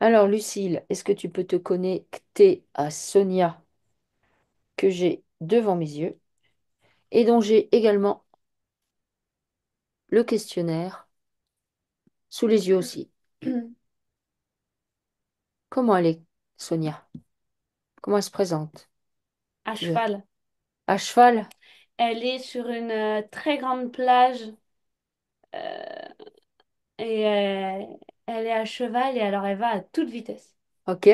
Alors, Lucille, est-ce que tu peux te connecter à Sonia que j'ai devant mes yeux et dont j'ai également le questionnaire sous les yeux aussi? Comment elle est, Sonia? Comment elle se présente? À Tu veux? cheval. À cheval? Elle est sur une très grande plage euh, et elle est à cheval et alors elle va à toute vitesse. Ok.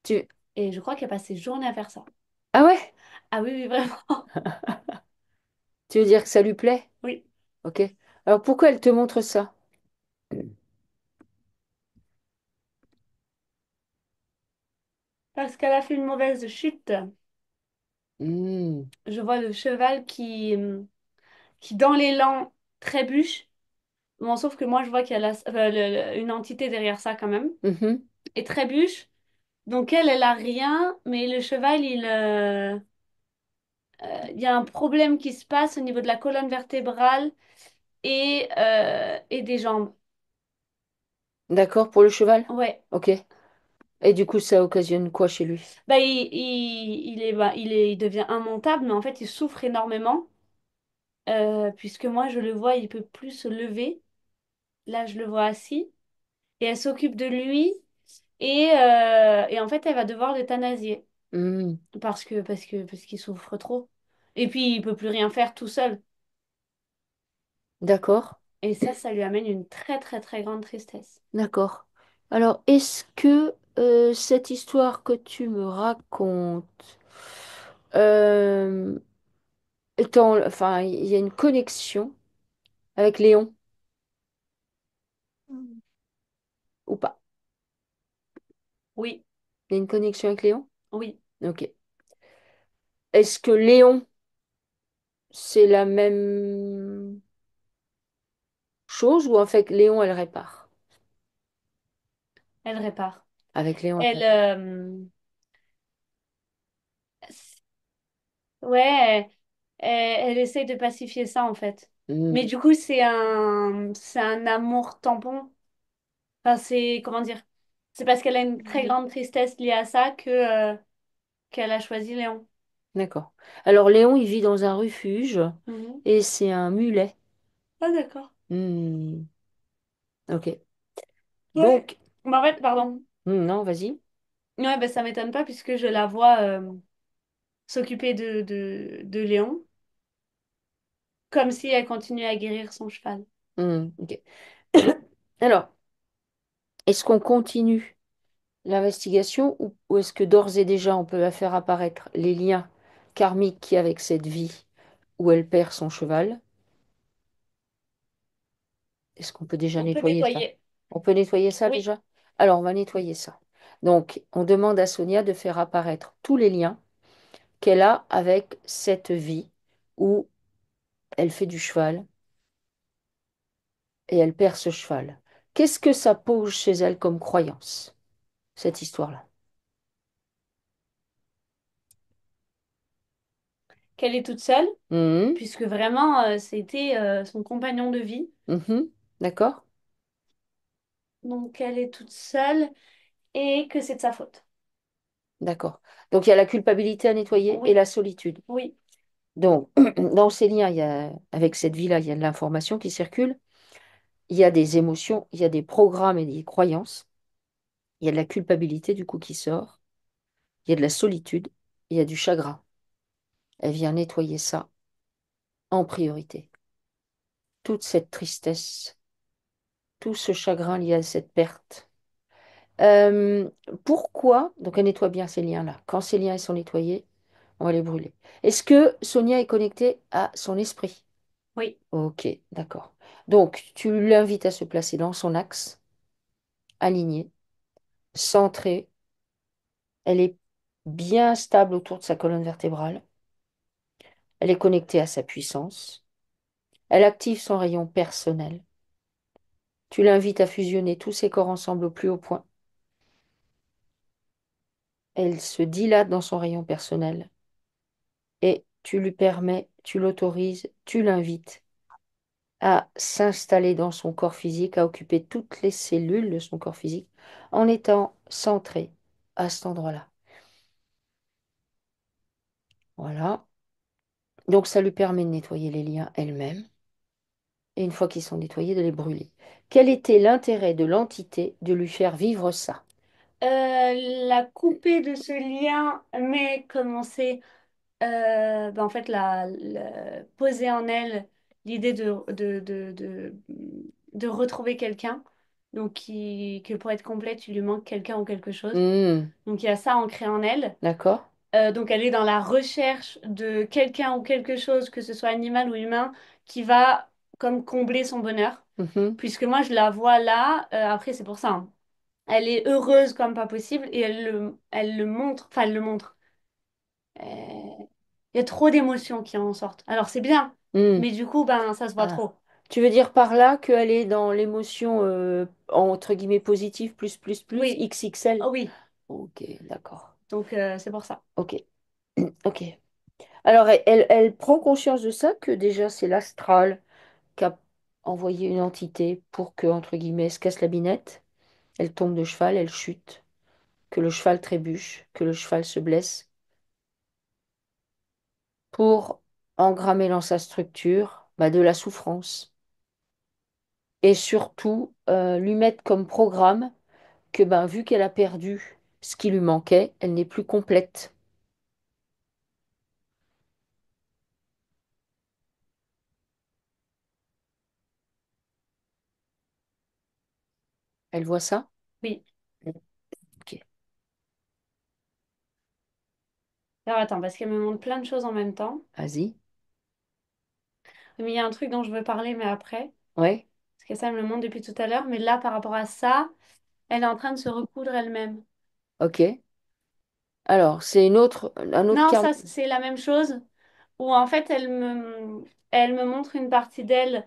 Tu... Et je crois qu'elle passe ses journées à faire ça. Ah ouais? Ah oui, oui, vraiment. Tu veux dire que ça lui plaît? Oui, Ok. Alors, pourquoi elle te montre ça? parce qu'elle a fait une mauvaise chute. Hmm. Je vois le cheval qui dans l'élan trébuche. Bon, sauf que moi je vois qu'il y a une entité derrière ça quand même. Mhm. Et trébuche. Donc elle a rien, mais le cheval, il y a un problème qui se passe au niveau de la colonne vertébrale et des jambes. D'accord pour le cheval? Ouais. Ok. Et du coup, ça occasionne quoi chez lui? Bah, il devient immontable, mais en fait, il souffre énormément. Puisque moi, je le vois, il peut plus se lever. Là, je le vois assis. Et elle s'occupe de lui. Et en fait, elle va devoir l'euthanasier. Hmm. Parce qu'il souffre trop. Et puis, il peut plus rien faire tout seul. D'accord. Et ça lui amène une très, très, très grande tristesse. D'accord. Alors, est-ce que cette histoire que tu me racontes, euh, enfin, il y a une connexion avec Léon Mm. ou pas? Oui, Il y a une connexion avec Léon? oui, Ok. Est-ce que Léon, c'est la même chose ou en fait Léon, elle répare? elle répare. Avec Léon, elle Elle, répare. ouais, elle essaye de pacifier ça en fait. Hmm. Mais du coup, c'est un amour tampon. Enfin, c'est, comment dire? C'est parce qu'elle a une très grande tristesse liée à ça qu'elle a choisi Léon. D'accord. Alors Léon, il vit dans un refuge Mhm. et c'est un mulet. Ah, d'accord. Hmm. Ok. Ouais. Donc, Mais en fait, pardon. non, vas-y. Ouais, bah, ça m'étonne pas puisque je la vois s'occuper de Léon comme si elle continuait à guérir son cheval. Hmm, ok. Alors, est-ce qu'on continue l'investigation ou est-ce que d'ores et déjà on peut faire apparaître les liens karmiques qu'il y a avec cette vie où elle perd son cheval? Est-ce qu'on peut déjà On peut nettoyer ça? nettoyer. On peut nettoyer ça Oui, déjà? Alors, on va nettoyer ça. Donc, on demande à Sonia de faire apparaître tous les liens qu'elle a avec cette vie où elle fait du cheval et elle perd ce cheval. Qu'est-ce que ça pose chez elle comme croyance, cette histoire-là? qu'elle est toute seule Mhm, puisque vraiment c'était son compagnon de vie. mhm, d'accord? Donc elle est toute seule et que c'est de sa faute. D'accord. Donc il y a la culpabilité à nettoyer et Oui, la solitude. oui. Donc dans ces liens, avec cette vie-là, il y a de l'information qui circule, il y a des émotions, il y a des programmes et des croyances, il y a de la culpabilité du coup qui sort, il y a de la solitude, il y a du chagrin. Elle vient nettoyer ça en priorité. Toute cette tristesse, tout ce chagrin lié à cette perte. Euh, Pourquoi, donc elle nettoie bien ces liens-là. Quand ces liens ils sont nettoyés, on va les brûler. Est-ce que Sonia est connectée à son esprit? Oui. Ok, d'accord. Donc, tu l'invites à se placer dans son axe, aligné, centré. Elle est bien stable autour de sa colonne vertébrale. Elle est connectée à sa puissance. Elle active son rayon personnel. Tu l'invites à fusionner tous ses corps ensemble au plus haut point. Elle se dilate dans son rayon personnel et tu lui permets, tu l'autorises, tu l'invites à s'installer dans son corps physique, à occuper toutes les cellules de son corps physique en étant centré à cet endroit-là. Voilà. Donc ça lui permet de nettoyer les liens elle-même et une fois qu'ils sont nettoyés, de les brûler. Quel était l'intérêt de l'entité de lui faire vivre ça? La couper de ce lien, mais commencer, en fait, poser en elle l'idée de retrouver quelqu'un. Donc, que pour être complète, il lui manque quelqu'un ou quelque chose. Hmm, Donc, il y a ça ancré en elle. d'accord. Donc, elle est dans la recherche de quelqu'un ou quelque chose, que ce soit animal ou humain, qui va comme combler son bonheur. Mhm, Puisque moi, je la vois là, après, c'est pour ça, hein. Elle est heureuse comme pas possible et elle le montre, enfin, elle le montre. Euh, Il y a trop d'émotions qui en sortent. Alors, c'est bien, hmm. mais du coup, ben, ça se voit Ah. trop. Tu veux dire par là qu'elle est dans l'émotion entre guillemets positive plus Oui, XXL? oh oui, Ok, d'accord. donc c'est pour ça. Ok, ok. Alors elle prend conscience de ça, que déjà c'est l'astral qui a envoyé une entité pour que, entre guillemets, elle se casse la binette. Elle tombe de cheval, elle chute, que le cheval trébuche, que le cheval se blesse, pour engrammer dans sa structure bah, de la souffrance. Et surtout, lui mettre comme programme que ben, vu qu'elle a perdu ce qui lui manquait, elle n'est plus complète. Elle voit ça? Oui. Ok, Alors, attends, parce qu'elle me montre plein de choses en même temps. vas-y. Mais il y a un truc dont je veux parler, mais après. Ouais, Parce que ça, elle me le montre depuis tout à l'heure. Mais là, par rapport à ça, elle est en train de se recoudre elle-même. ok. Alors, c'est un autre Non, carnet. ça, c'est la même chose. Où en fait, elle me montre une partie d'elle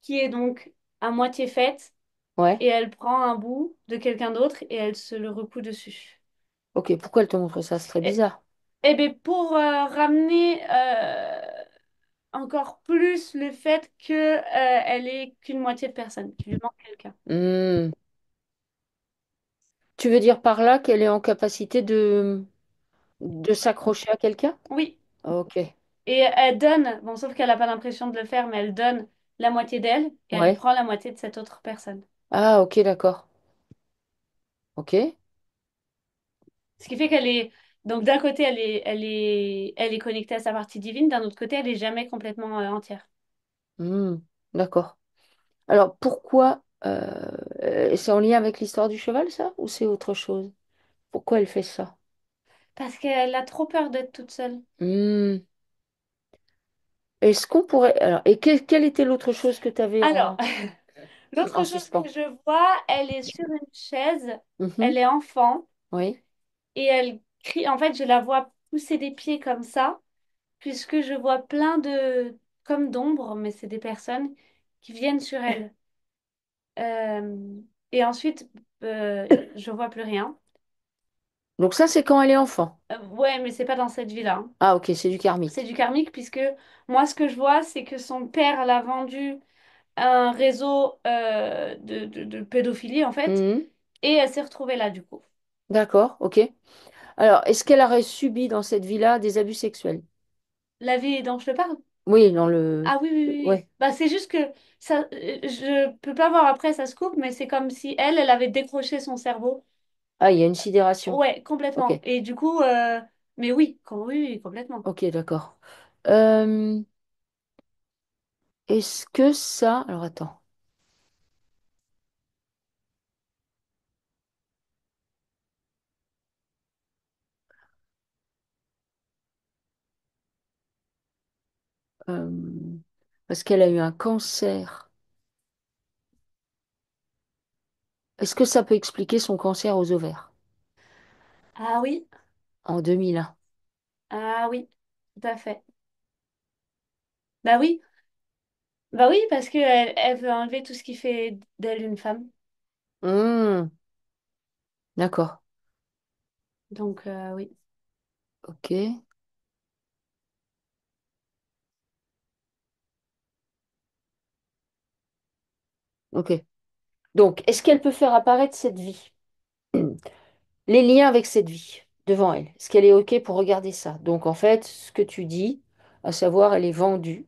qui est donc à moitié faite. Ouais, Et elle prend un bout de quelqu'un d'autre et elle se le recoue dessus. ok. Pourquoi elle te montre ça? C'est très Et, bizarre. et bien pour ramener encore plus le fait que elle est qu'une moitié de personne, qu'il lui manque quelqu'un. Hmm. Tu veux dire par là qu'elle est en capacité de s'accrocher à quelqu'un? Oui, Ok, et elle donne, bon, sauf qu'elle n'a pas l'impression de le faire, mais elle donne la moitié d'elle et elle ouais. prend la moitié de cette autre personne. Ah, ok, d'accord. Ok. Ce qui fait qu'elle est, donc d'un côté, elle est connectée à sa partie divine, d'un autre côté, elle est jamais complètement entière. Hmm, d'accord. Alors, pourquoi c'est en lien avec l'histoire du cheval, ça? Ou c'est autre chose? Pourquoi elle fait ça? Parce qu'elle a trop peur d'être toute seule. Hmm. Est-ce qu'on pourrait... Alors, et quelle était l'autre chose que tu avais Alors, en l'autre chose que suspens? je vois, elle est sur une chaise, Mhm, elle est enfant oui. et elle crie. En fait, je la vois pousser des pieds comme ça, puisque je vois plein de, comme d'ombres, mais c'est des personnes qui viennent sur elle. Euh, et ensuite, je vois plus rien. Donc ça, c'est quand elle est enfant. Ouais, mais c'est pas dans cette vie-là, hein. Ah, ok, c'est du C'est karmique. du karmique, puisque moi, ce que je vois, c'est que son père l'a vendu à un réseau de pédophilie, en fait, Mhm, et elle s'est retrouvée là, du coup. d'accord, ok. Alors, est-ce qu'elle aurait subi dans cette vie-là des abus sexuels? La vie dont je te parle? Oui, dans le... Ah oui, oui, oui, oui. Ouais. Bah, c'est juste que ça, je peux pas voir après, ça se coupe, mais c'est comme si elle avait décroché son cerveau. Ah, il y a une sidération. Ouais, Ok, complètement. Et du coup, mais oui, oui, oui, complètement. ok, d'accord. Euh, Est-ce que ça... Alors, attends. Euh, Parce qu'elle a eu un cancer. Est-ce que ça peut expliquer son cancer aux ovaires Ah oui, en 2001? ah oui, tout à fait. Bah oui, bah oui, parce qu'elle elle veut enlever tout ce qui fait d'elle une femme. Hmm, d'accord. Donc oui. Ok. Ok. Donc, est-ce qu'elle peut faire apparaître cette vie? Les liens avec cette vie devant elle. Est-ce qu'elle est OK pour regarder ça? Donc, en fait, ce que tu dis, à savoir, elle est vendue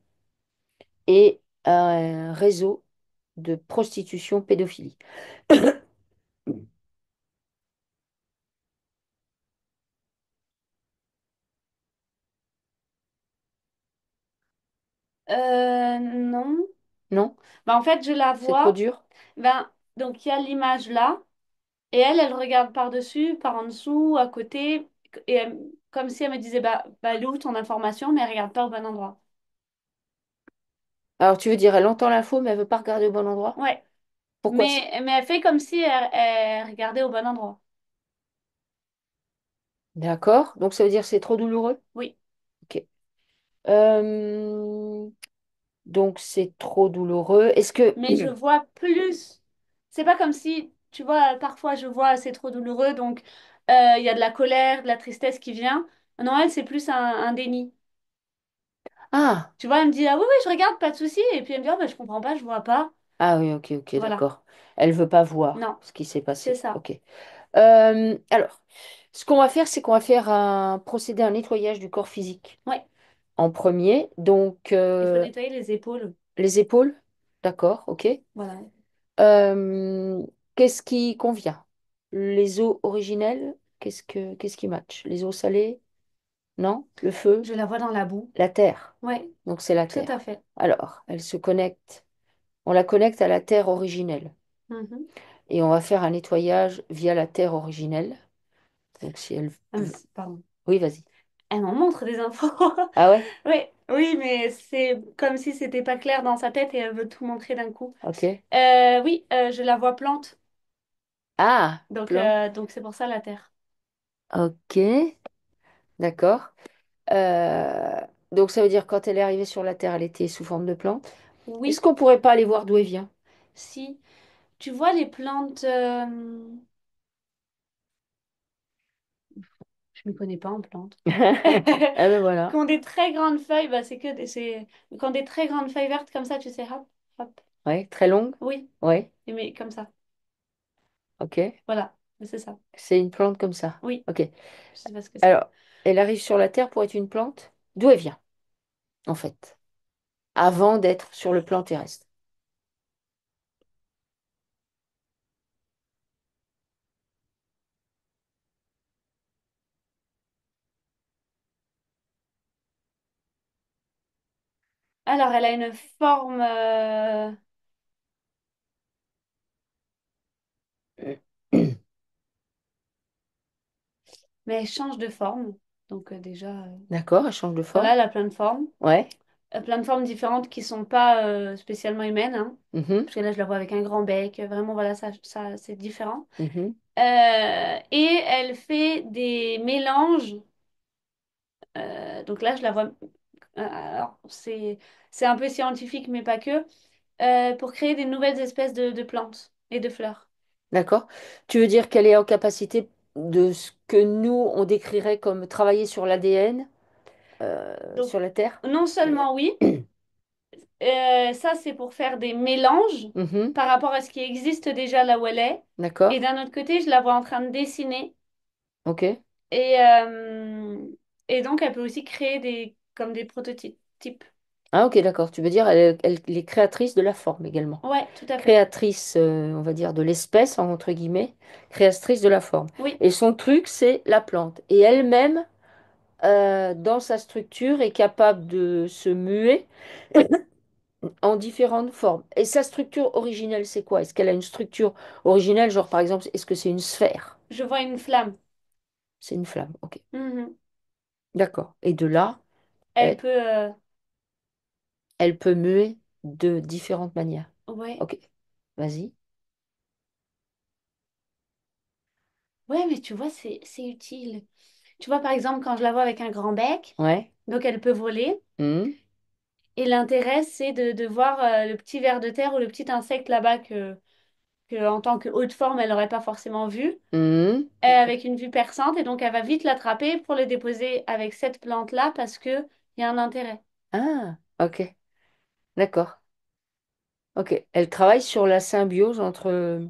et un réseau de prostitution pédophilie. Non. Non? Bah, en fait, je la C'est trop vois. dur? Ben, donc, il y a l'image là. Et elle regarde par-dessus, par en dessous, à côté. Comme si elle me disait, bah, elle est où ton information, mais elle regarde pas au bon endroit. Alors, tu veux dire, elle entend l'info, mais elle veut pas regarder au bon endroit? Ouais. Pourquoi ça? Mais elle fait comme si elle regardait au bon endroit. D'accord. Donc, ça veut dire que c'est trop douloureux? Oui. OK. Euh, Donc, c'est trop douloureux. Est-ce que... Mais je vois plus. C'est pas comme si, tu vois, parfois je vois c'est trop douloureux, donc il y a de la colère, de la tristesse qui vient. Non, elle, c'est plus un déni. Ah! Tu vois, elle me dit, ah oui, oui, je regarde, pas de souci. Et puis elle me dit, ah, bah, je comprends pas, je vois pas. Ah oui, ok, ok, Voilà. d'accord. Elle veut pas voir Non, ce qui s'est c'est passé. ça. Ok. Alors, ce qu'on va faire, c'est qu'on va faire un procéder à un nettoyage du corps physique Ouais, en premier. Donc, il faut nettoyer les épaules. les épaules, d'accord, ok. Voilà. Euh, Qu'est-ce qui convient? Les eaux originelles, qu'est-ce qui match? Les eaux salées? Non? Le feu? Je la vois dans la boue. La terre. Ouais, Donc, c'est la tout à terre. fait. Alors, elle se connecte. On la connecte à la terre originelle. Mhm. Et on va faire un nettoyage via la terre originelle. Donc si elle... Pardon. Oui, vas-y. Elle m'en montre des infos. Ah ouais? Oui, oui, mais c'est comme si c'était pas clair dans sa tête et elle veut tout montrer d'un coup. Ok. Oui, je la vois plante, Ah, plan. donc c'est pour ça la terre. Ok, d'accord. Euh, donc ça veut dire quand elle est arrivée sur la terre, elle était sous forme de plante. Est-ce Oui, qu'on pourrait pas aller voir d'où elle vient? si. Tu vois les plantes, je ne m'y connais pas en plantes, Ah ben qui voilà. ont des très grandes feuilles, bah, qui ont des très grandes feuilles vertes comme ça, tu sais, hop, hop. Ouais, très longue. Oui, Ouais, mais comme ça. ok. Voilà, c'est ça. C'est une plante comme ça. Oui, Ok. je sais pas ce que c'est. Alors, elle arrive sur la terre pour être une plante. D'où elle vient, en fait, avant d'être sur le plan terrestre. Alors, elle a une forme, mais elle change de forme. Donc déjà, D'accord, elle change de voilà, forme. elle a Ouais. plein de formes différentes qui sont pas spécialement humaines, hein. Mhm, Parce que là, je la vois avec un grand bec. Vraiment, voilà, ça c'est différent. mhm. Et elle fait des mélanges. Donc là, je la vois. Alors, c'est un peu scientifique, mais pas que. Pour créer des nouvelles espèces de plantes et de fleurs. D'accord. Tu veux dire qu'elle est en capacité de ce que nous, on décrirait comme travailler sur l'ADN, Donc, sur la Terre? non seulement oui, ça c'est pour faire des mélanges Mhm. par rapport à ce qui existe déjà là où elle est. Et D'accord. d'un autre côté, je la vois en train de dessiner. Ok. Et, euh, et donc, elle peut aussi créer comme des prototypes. Ah, ok, d'accord. Tu veux dire elle est créatrice de la forme également. Ouais, tout à fait. Créatrice, on va dire, de l'espèce, entre guillemets, créatrice de la forme. Oui, Et son truc, c'est la plante. Et elle-même, dans sa structure, est capable de se muer en différentes formes. Et sa structure originelle, c'est quoi? Est-ce qu'elle a une structure originelle, genre par exemple, est-ce que c'est une sphère? je vois une flamme. C'est une flamme, ok. Mhm. D'accord. Et de là, Elle elle, peut... elle peut muer de différentes manières. Ouais. Ok. Vas-y. Ouais, mais tu vois, c'est utile. Tu vois, par exemple, quand je la vois avec un grand bec, Ouais. donc elle peut voler. Mhm. Et l'intérêt, c'est de voir le petit ver de terre ou le petit insecte là-bas que, en tant que haute forme, elle n'aurait pas forcément vu, Mhm. avec une vue perçante. Et donc, elle va vite l'attraper pour le déposer avec cette plante-là parce qu'il y a un intérêt. Ah, ok. D'accord. Ok. Elle travaille sur la symbiose entre...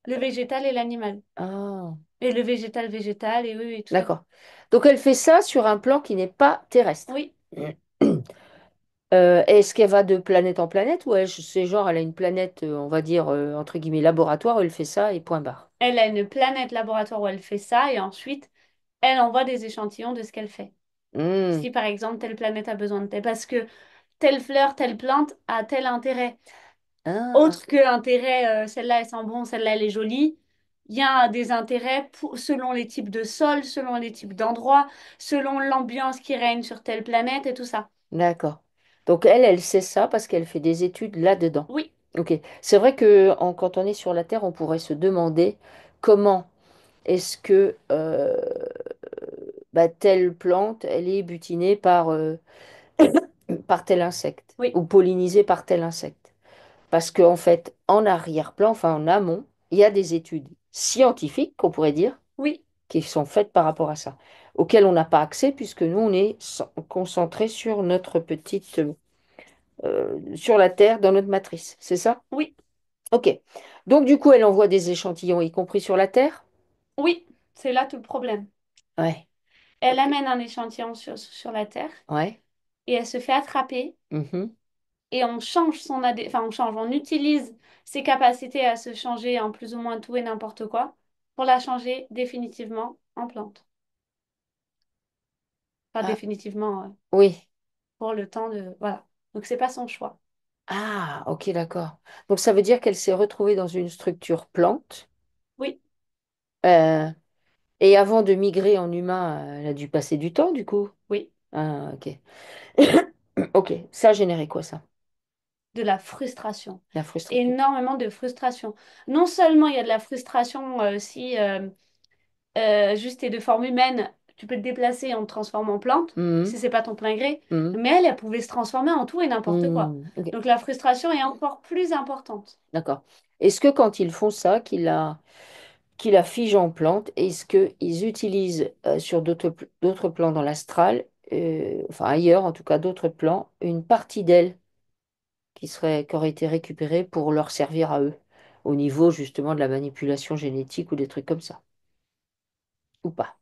Le végétal et l'animal. Ah, Et le végétal végétal, et oui, oui, tout à fait. d'accord. Donc elle fait ça sur un plan qui n'est pas terrestre. Oui, Est-ce qu'elle va de planète en planète ou c'est genre elle a une planète, on va dire, entre guillemets, laboratoire, où elle fait ça et point barre. elle a une planète laboratoire où elle fait ça, et ensuite, elle envoie des échantillons de ce qu'elle fait. Hmm. Si par exemple, telle planète a besoin de tel, parce que telle fleur, telle plante a tel intérêt. Ah, Autre que intérêt, celle-là elle sent bon, celle-là elle est jolie. Il y a des intérêts selon les types de sols, selon les types d'endroits, selon l'ambiance qui règne sur telle planète et tout ça. d'accord. Donc elle sait ça parce qu'elle fait des études là-dedans. Oui, Ok. C'est vrai que quand on est sur la Terre, on pourrait se demander comment est-ce que bah, telle plante, elle est butinée par tel insecte oui, ou pollinisée par tel insecte. Parce qu'en fait, en arrière-plan, enfin en amont, il y a des études scientifiques, qu'on pourrait dire, oui, qui sont faites par rapport à ça, auxquelles on n'a pas accès puisque nous, on est concentré sur notre petite, sur la Terre, dans notre matrice. C'est ça? oui, Ok. Donc du coup, elle envoie des échantillons, y compris sur la Terre? oui. C'est là tout le problème. Ouais. Elle Ok. amène un échantillon sur la Terre Ouais. et elle se fait attraper Mhm. et on change son AD... enfin on change, on utilise ses capacités à se changer en plus ou moins tout et n'importe quoi pour la changer définitivement en plante. Enfin Ah, définitivement oui. pour le temps de... Voilà. Donc c'est pas son choix. Ah, ok, d'accord. Donc ça veut dire qu'elle s'est retrouvée dans une structure plante. Oui, euh, et avant de migrer en humain, elle a dû passer du temps, du coup. oui. Ah, ok. Ok, ça a généré quoi, ça? De la frustration. La frustration. Énormément de frustration. Non seulement il y a de la frustration si juste t'es de forme humaine, tu peux te déplacer et on te transforme en plante, Mhm, si c'est pas ton plein gré, mhm, mais elle pouvait se transformer en tout et n'importe quoi. ok, Donc la frustration est encore plus importante. d'accord. Est-ce que quand ils font ça, qu'ils la figent en plante, est-ce qu'ils utilisent sur d'autres plans dans l'astral, enfin ailleurs en tout cas d'autres plans, une partie d'elle qui aurait été récupérée pour leur servir à eux, au niveau justement de la manipulation génétique ou des trucs comme ça, ou pas?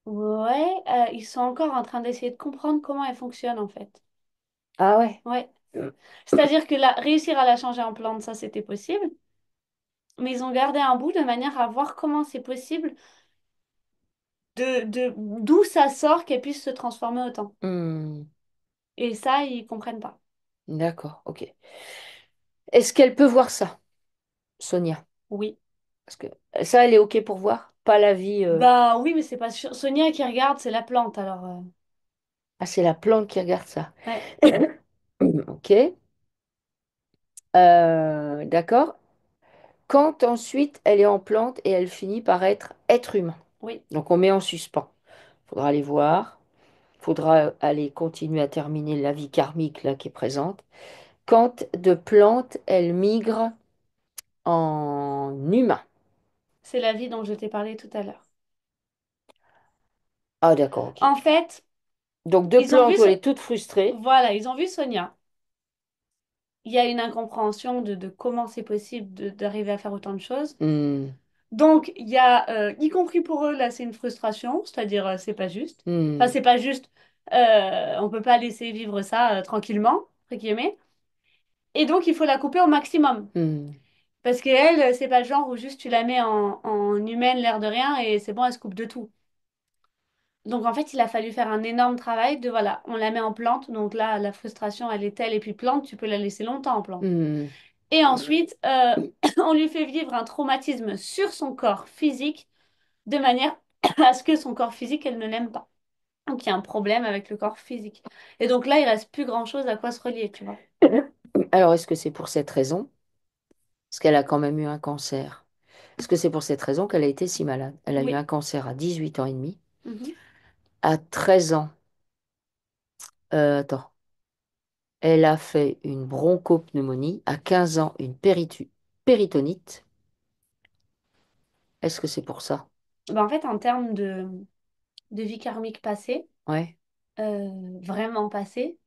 Ouais, ils sont encore en train d'essayer de comprendre comment elle fonctionne en fait. Ah ouais. Ouais. C'est-à-dire que réussir à la changer en plante, ça c'était possible, mais ils ont gardé un bout de manière à voir comment c'est possible d'où ça sort qu'elle puisse se transformer autant. Hmm, Et ça, ils comprennent pas. d'accord, ok. Est-ce qu'elle peut voir ça, Sonia? Oui. Parce que ça, elle est ok pour voir, pas la vie. Bah oui, mais c'est pas sûr. Sonia qui regarde, c'est la plante, alors. Ah, c'est la plante qui regarde ça. Ouais, Ok. D'accord. Quand ensuite elle est en plante et elle finit par être humain. oui. Donc on met en suspens. Faudra aller voir. Faudra aller continuer à terminer la vie karmique là qui est présente. Quand de plante elle migre en humain. C'est la vie dont je t'ai parlé tout à l'heure. Ah d'accord, ok. En fait, Donc de ils ont vu plante où elle est toute frustrée. voilà, ils ont vu Sonia. Il y a une incompréhension de comment c'est possible d'arriver à faire autant de choses. Hmm, Donc, il y a, y compris pour eux, là, c'est une frustration, c'est-à-dire, c'est pas juste. Enfin, hmm, c'est pas juste, on peut pas laisser vivre ça tranquillement, entre guillemets. Et donc, il faut la couper au maximum. hmm, Parce qu'elle, c'est pas le genre où juste tu la mets en humaine, l'air de rien, et c'est bon, elle se coupe de tout. Donc en fait, il a fallu faire un énorme travail de, voilà, on la met en plante, donc là, la frustration, elle est telle, et puis plante, tu peux la laisser longtemps en plante. hmm. Et ensuite, on lui fait vivre un traumatisme sur son corps physique, de manière à ce que son corps physique, elle ne l'aime pas. Donc il y a un problème avec le corps physique. Et donc là, il reste plus grand-chose à quoi se relier, tu vois. Alors est-ce que c'est pour cette raison? Parce qu'elle a quand même eu un cancer. Est-ce que c'est pour cette raison qu'elle a été si malade? Elle a eu un Oui. cancer à 18 ans et demi. Mhm. À 13 ans, attends, elle a fait une bronchopneumonie. À 15 ans, une péritonite. Est-ce que c'est pour ça? Bah, en fait, en termes de vie karmique passée, Ouais. vraiment passées.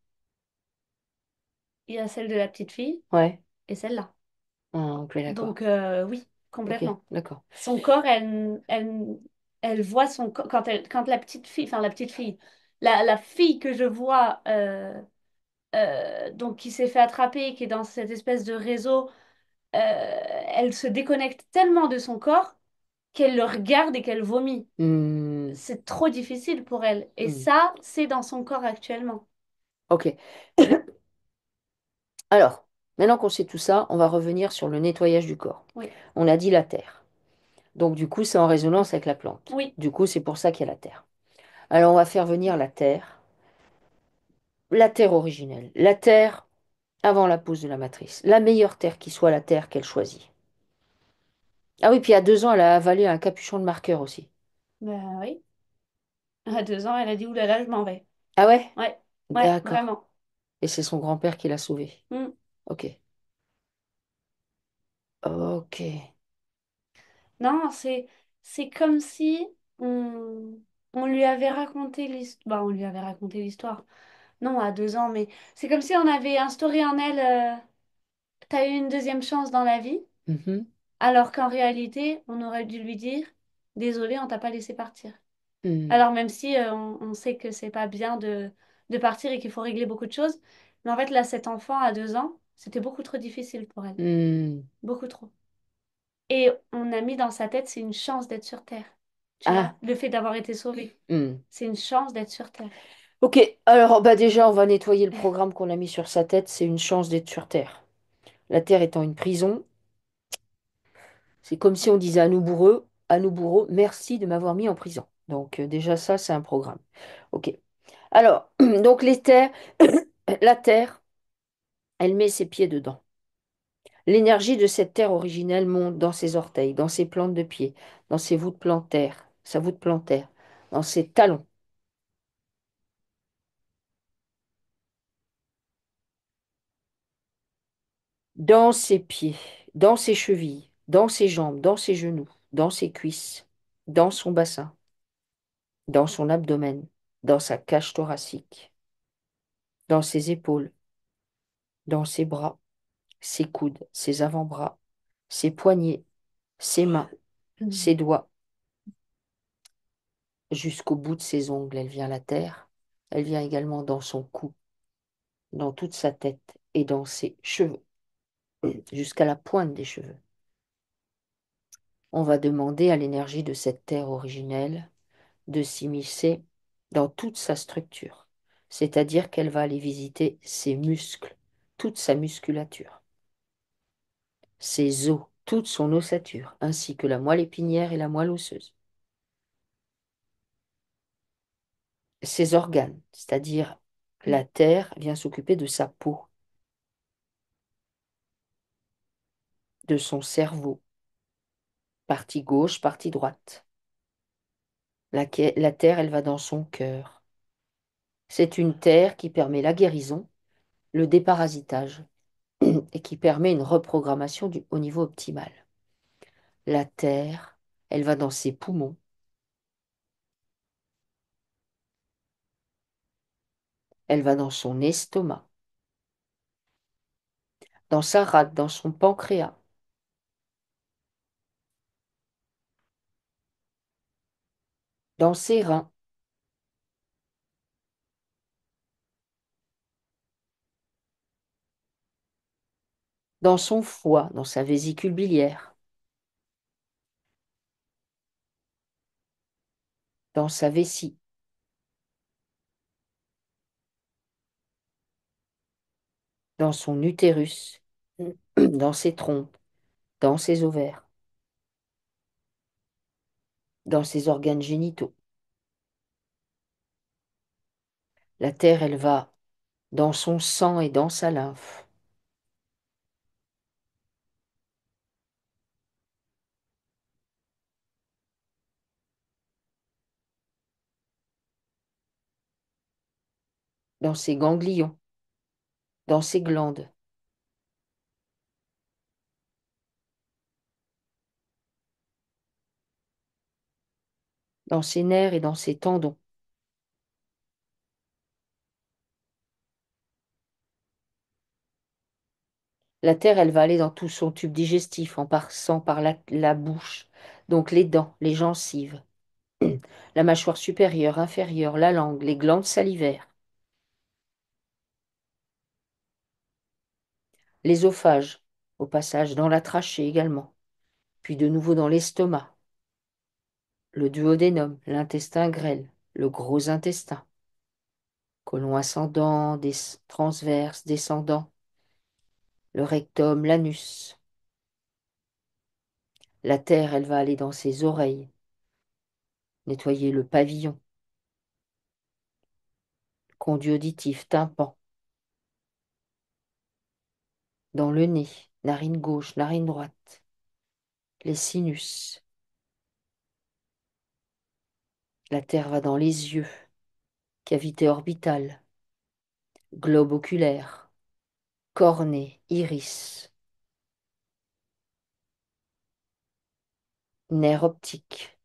Il y a celle de la petite fille Ouais. et celle-là. Ah, ok, d'accord. Donc oui, Ok, complètement. d'accord. Son corps, elle voit son corps quand la petite fille, enfin la petite fille, la fille que je vois, donc qui s'est fait attraper, qui est dans cette espèce de réseau, elle se déconnecte tellement de son corps qu'elle le regarde et qu'elle vomit. Hmm, C'est trop difficile pour elle. Et hmm. ça, c'est dans son corps actuellement. Ok. Alors, maintenant qu'on sait tout ça, on va revenir sur le nettoyage du corps. Oui, On a dit la terre. Donc, du coup, c'est en résonance avec la plante. oui. Du coup, c'est pour ça qu'il y a la terre. Alors, on va faire venir la terre originelle, la terre avant la pose de la matrice, la meilleure terre qui soit la terre qu'elle choisit. Ah oui, puis il y a 2 ans, elle a avalé un capuchon de marqueur aussi. Ben oui. À 2 ans, elle a dit, oulala, je m'en vais. Ah ouais? Ouais, ouais, D'accord. vraiment. Et c'est son grand-père qui l'a sauvée. Mm. Ok. Ok. Non, c'est comme si on, on lui avait raconté l'histoire. Bah, on lui avait raconté l'histoire. Non, à 2 ans, mais c'est comme si on avait instauré en elle, t'as eu une deuxième chance dans la vie, Mhm. alors qu'en réalité, on aurait dû lui dire, désolé, on t'a pas laissé partir. Hmm. Alors même si on sait que c'est pas bien de partir et qu'il faut régler beaucoup de choses, mais en fait là, cet enfant à 2 ans, c'était beaucoup trop difficile pour elle. Hmm. Beaucoup trop. Et on a mis dans sa tête, c'est une chance d'être sur Terre. Tu vois, Ah. le fait d'avoir été sauvé, Hmm. c'est une chance d'être sur Terre. Ok, alors bah déjà, on va nettoyer le programme qu'on a mis sur sa tête. C'est une chance d'être sur Terre. La Terre étant une prison, c'est comme si on disait à nous bourreaux, merci de m'avoir mis en prison. Donc déjà, ça, c'est un programme. Ok. Alors, donc la Terre, elle met ses pieds dedans. L'énergie de cette terre originelle monte dans ses orteils, dans ses plantes de pied, dans ses voûtes plantaires, sa voûte plantaire, dans ses talons, dans ses pieds, dans ses chevilles, dans ses jambes, dans ses genoux, dans ses cuisses, dans son bassin, dans son abdomen, dans sa cage thoracique, dans ses épaules, dans ses bras, ses coudes, ses avant-bras, ses poignets, ses mains, ses doigts, jusqu'au bout de ses ongles. Elle vient la terre. Elle vient également dans son cou, dans toute sa tête et dans ses cheveux, jusqu'à la pointe des cheveux. On va demander à l'énergie de cette terre originelle de s'immiscer dans toute sa structure, c'est-à-dire qu'elle va aller visiter ses muscles, toute sa musculature, ses os, toute son ossature, ainsi que la moelle épinière et la moelle osseuse, ses organes, c'est-à-dire la terre vient s'occuper de sa peau, de son cerveau, partie gauche, partie droite. La terre, elle va dans son cœur. C'est une terre qui permet la guérison, le déparasitage et qui permet une reprogrammation au niveau optimal. La terre, elle va dans ses poumons, elle va dans son estomac, dans sa rate, dans son pancréas, dans ses reins, dans son foie, dans sa vésicule biliaire, dans sa vessie, dans son utérus, dans ses trompes, dans ses ovaires, dans ses organes génitaux. La terre, elle va dans son sang et dans sa lymphe, dans ses ganglions, dans ses glandes, dans ses nerfs et dans ses tendons, La terre, elle va aller dans tout son tube digestif en passant par la bouche, donc les dents, les gencives, la mâchoire supérieure, inférieure, la langue, les glandes salivaires, l'ésophage, au passage dans la trachée également, puis de nouveau dans l'estomac, le duodénum, l'intestin grêle, le gros intestin, côlon ascendant, transverse, descendant, le rectum, l'anus. La terre, elle va aller dans ses oreilles, nettoyer le pavillon, conduit auditif, tympan, dans le nez, narine gauche, narine droite, les sinus. La terre va dans les yeux, cavité orbitale, globe oculaire, cornée, iris, nerf optique.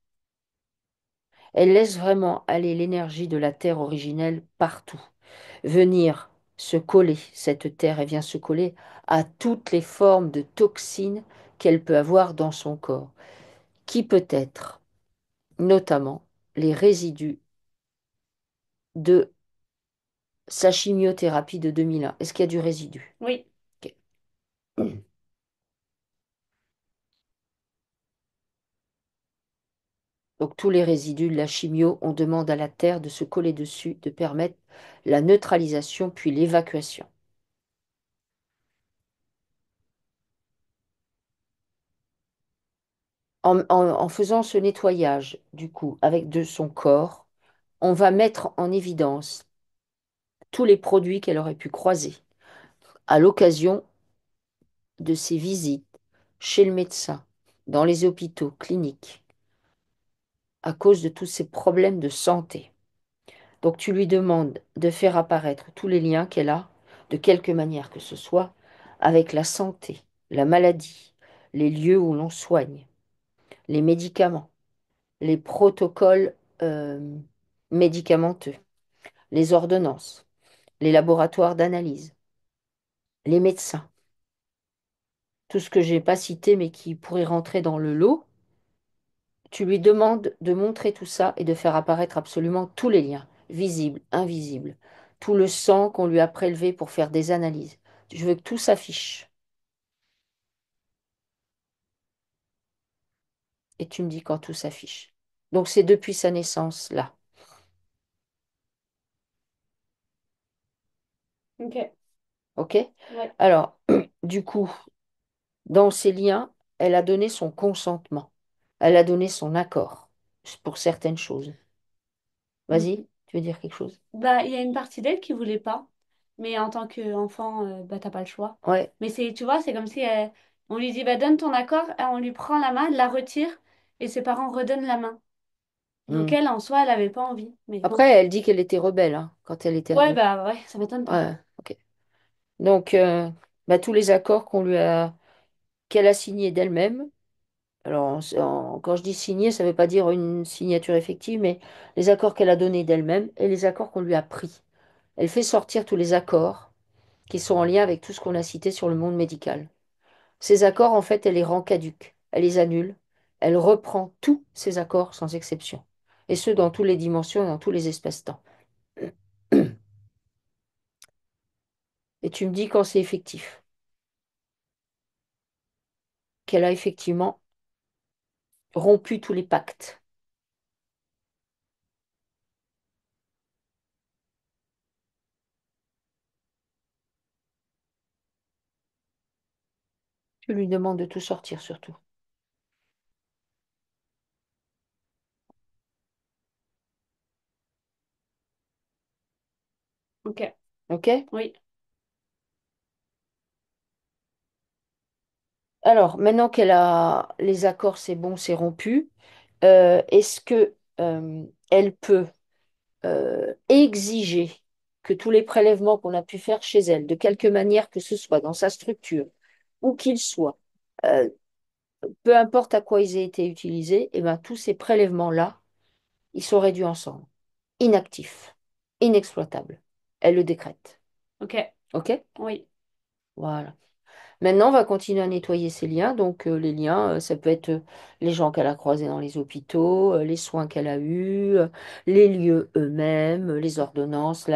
Elle laisse vraiment aller l'énergie de la terre originelle partout, venir se coller, cette terre, elle vient se coller à toutes les formes de toxines qu'elle peut avoir dans son corps, qui peut être notamment les résidus de sa chimiothérapie de 2001. Est-ce qu'il y a du résidu? Oui. Ok. Donc tous les résidus de la chimio, on demande à la terre de se coller dessus, de permettre la neutralisation puis l'évacuation. En faisant ce nettoyage, du coup, avec de son corps, on va mettre en évidence tous les produits qu'elle aurait pu croiser à l'occasion de ses visites chez le médecin, dans les hôpitaux, cliniques, à cause de tous ces problèmes de santé. Donc tu lui demandes de faire apparaître tous les liens qu'elle a, de quelque manière que ce soit, avec la santé, la maladie, les lieux où l'on soigne, les médicaments, les protocoles médicamenteux, les ordonnances, les laboratoires d'analyse, les médecins, tout ce que je n'ai pas cité mais qui pourrait rentrer dans le lot. Tu lui demandes de montrer tout ça et de faire apparaître absolument tous les liens, visibles, invisibles, tout le sang qu'on lui a prélevé pour faire des analyses. Je veux que tout s'affiche. Et tu me dis quand tout s'affiche. Donc c'est depuis sa naissance, là. Ok. OK? Ouais. Alors, du coup, dans ces liens, elle a donné son consentement. Elle a donné son accord pour certaines choses. Mhm. Vas-y, tu veux dire quelque chose? Bah, il y a une partie d'elle qui voulait pas, mais en tant qu'enfant, bah, t'as pas le choix. Ouais. Mais c'est, tu vois, c'est comme si on lui dit, bah, donne ton accord, et on lui prend la main, elle la retire, et ses parents redonnent la main. Donc Hmm. elle, en soi, elle avait pas envie. Mais bon. Après, elle dit qu'elle était rebelle hein, quand elle était Ouais, ado. bah ouais, ça m'étonne pas. Ouais, ok. Donc, bah, tous les accords qu'elle a signés d'elle-même. Alors, quand je dis signer, ça ne veut pas dire une signature effective, mais les accords qu'elle a donnés d'elle-même et les accords qu'on lui a pris. Elle fait sortir tous les accords qui sont en lien avec tout ce qu'on a cité sur le monde médical. Ces accords, en fait, elle les rend caducs, elle les annule, elle reprend tous ces accords sans exception, et ce, dans toutes les dimensions et dans tous les espaces-temps. Et tu me dis quand c'est effectif, qu'elle a effectivement rompu tous les pactes. Tu lui demandes de tout sortir surtout. Ok. OK? Oui. Alors, maintenant qu'elle a les accords, c'est bon, c'est rompu, est-ce que elle peut exiger que tous les prélèvements qu'on a pu faire chez elle, de quelque manière que ce soit dans sa structure, où qu'ils soient, euh, peu importe à quoi ils aient été utilisés, et ben, tous ces prélèvements-là, ils sont réduits ensemble, inactifs, inexploitables. Elle le décrète. Ok. OK? Oui. Voilà. Maintenant, on va continuer à nettoyer ces liens. Donc, les liens, ça peut être les gens qu'elle a croisés dans les hôpitaux, les soins qu'elle a eus, les lieux eux-mêmes, les ordonnances,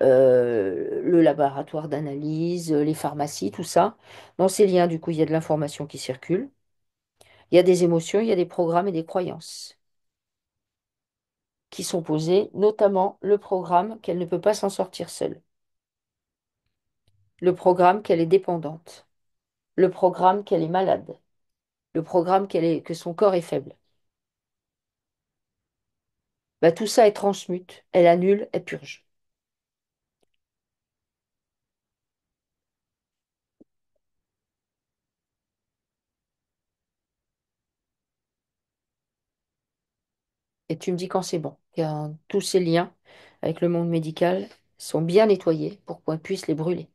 le laboratoire d'analyse, les pharmacies, tout ça. Dans ces liens, du coup, il y a de l'information qui circule. Il y a des émotions, il y a des programmes et des croyances qui sont posés, notamment le programme qu'elle ne peut pas s'en sortir seule, le programme qu'elle est dépendante, le programme qu'elle est malade, le programme que son corps est faible. Bah, tout ça, elle transmute, elle annule, elle purge. Et tu me dis quand c'est bon. Car tous ces liens avec le monde médical sont bien nettoyés pour qu'on puisse les brûler.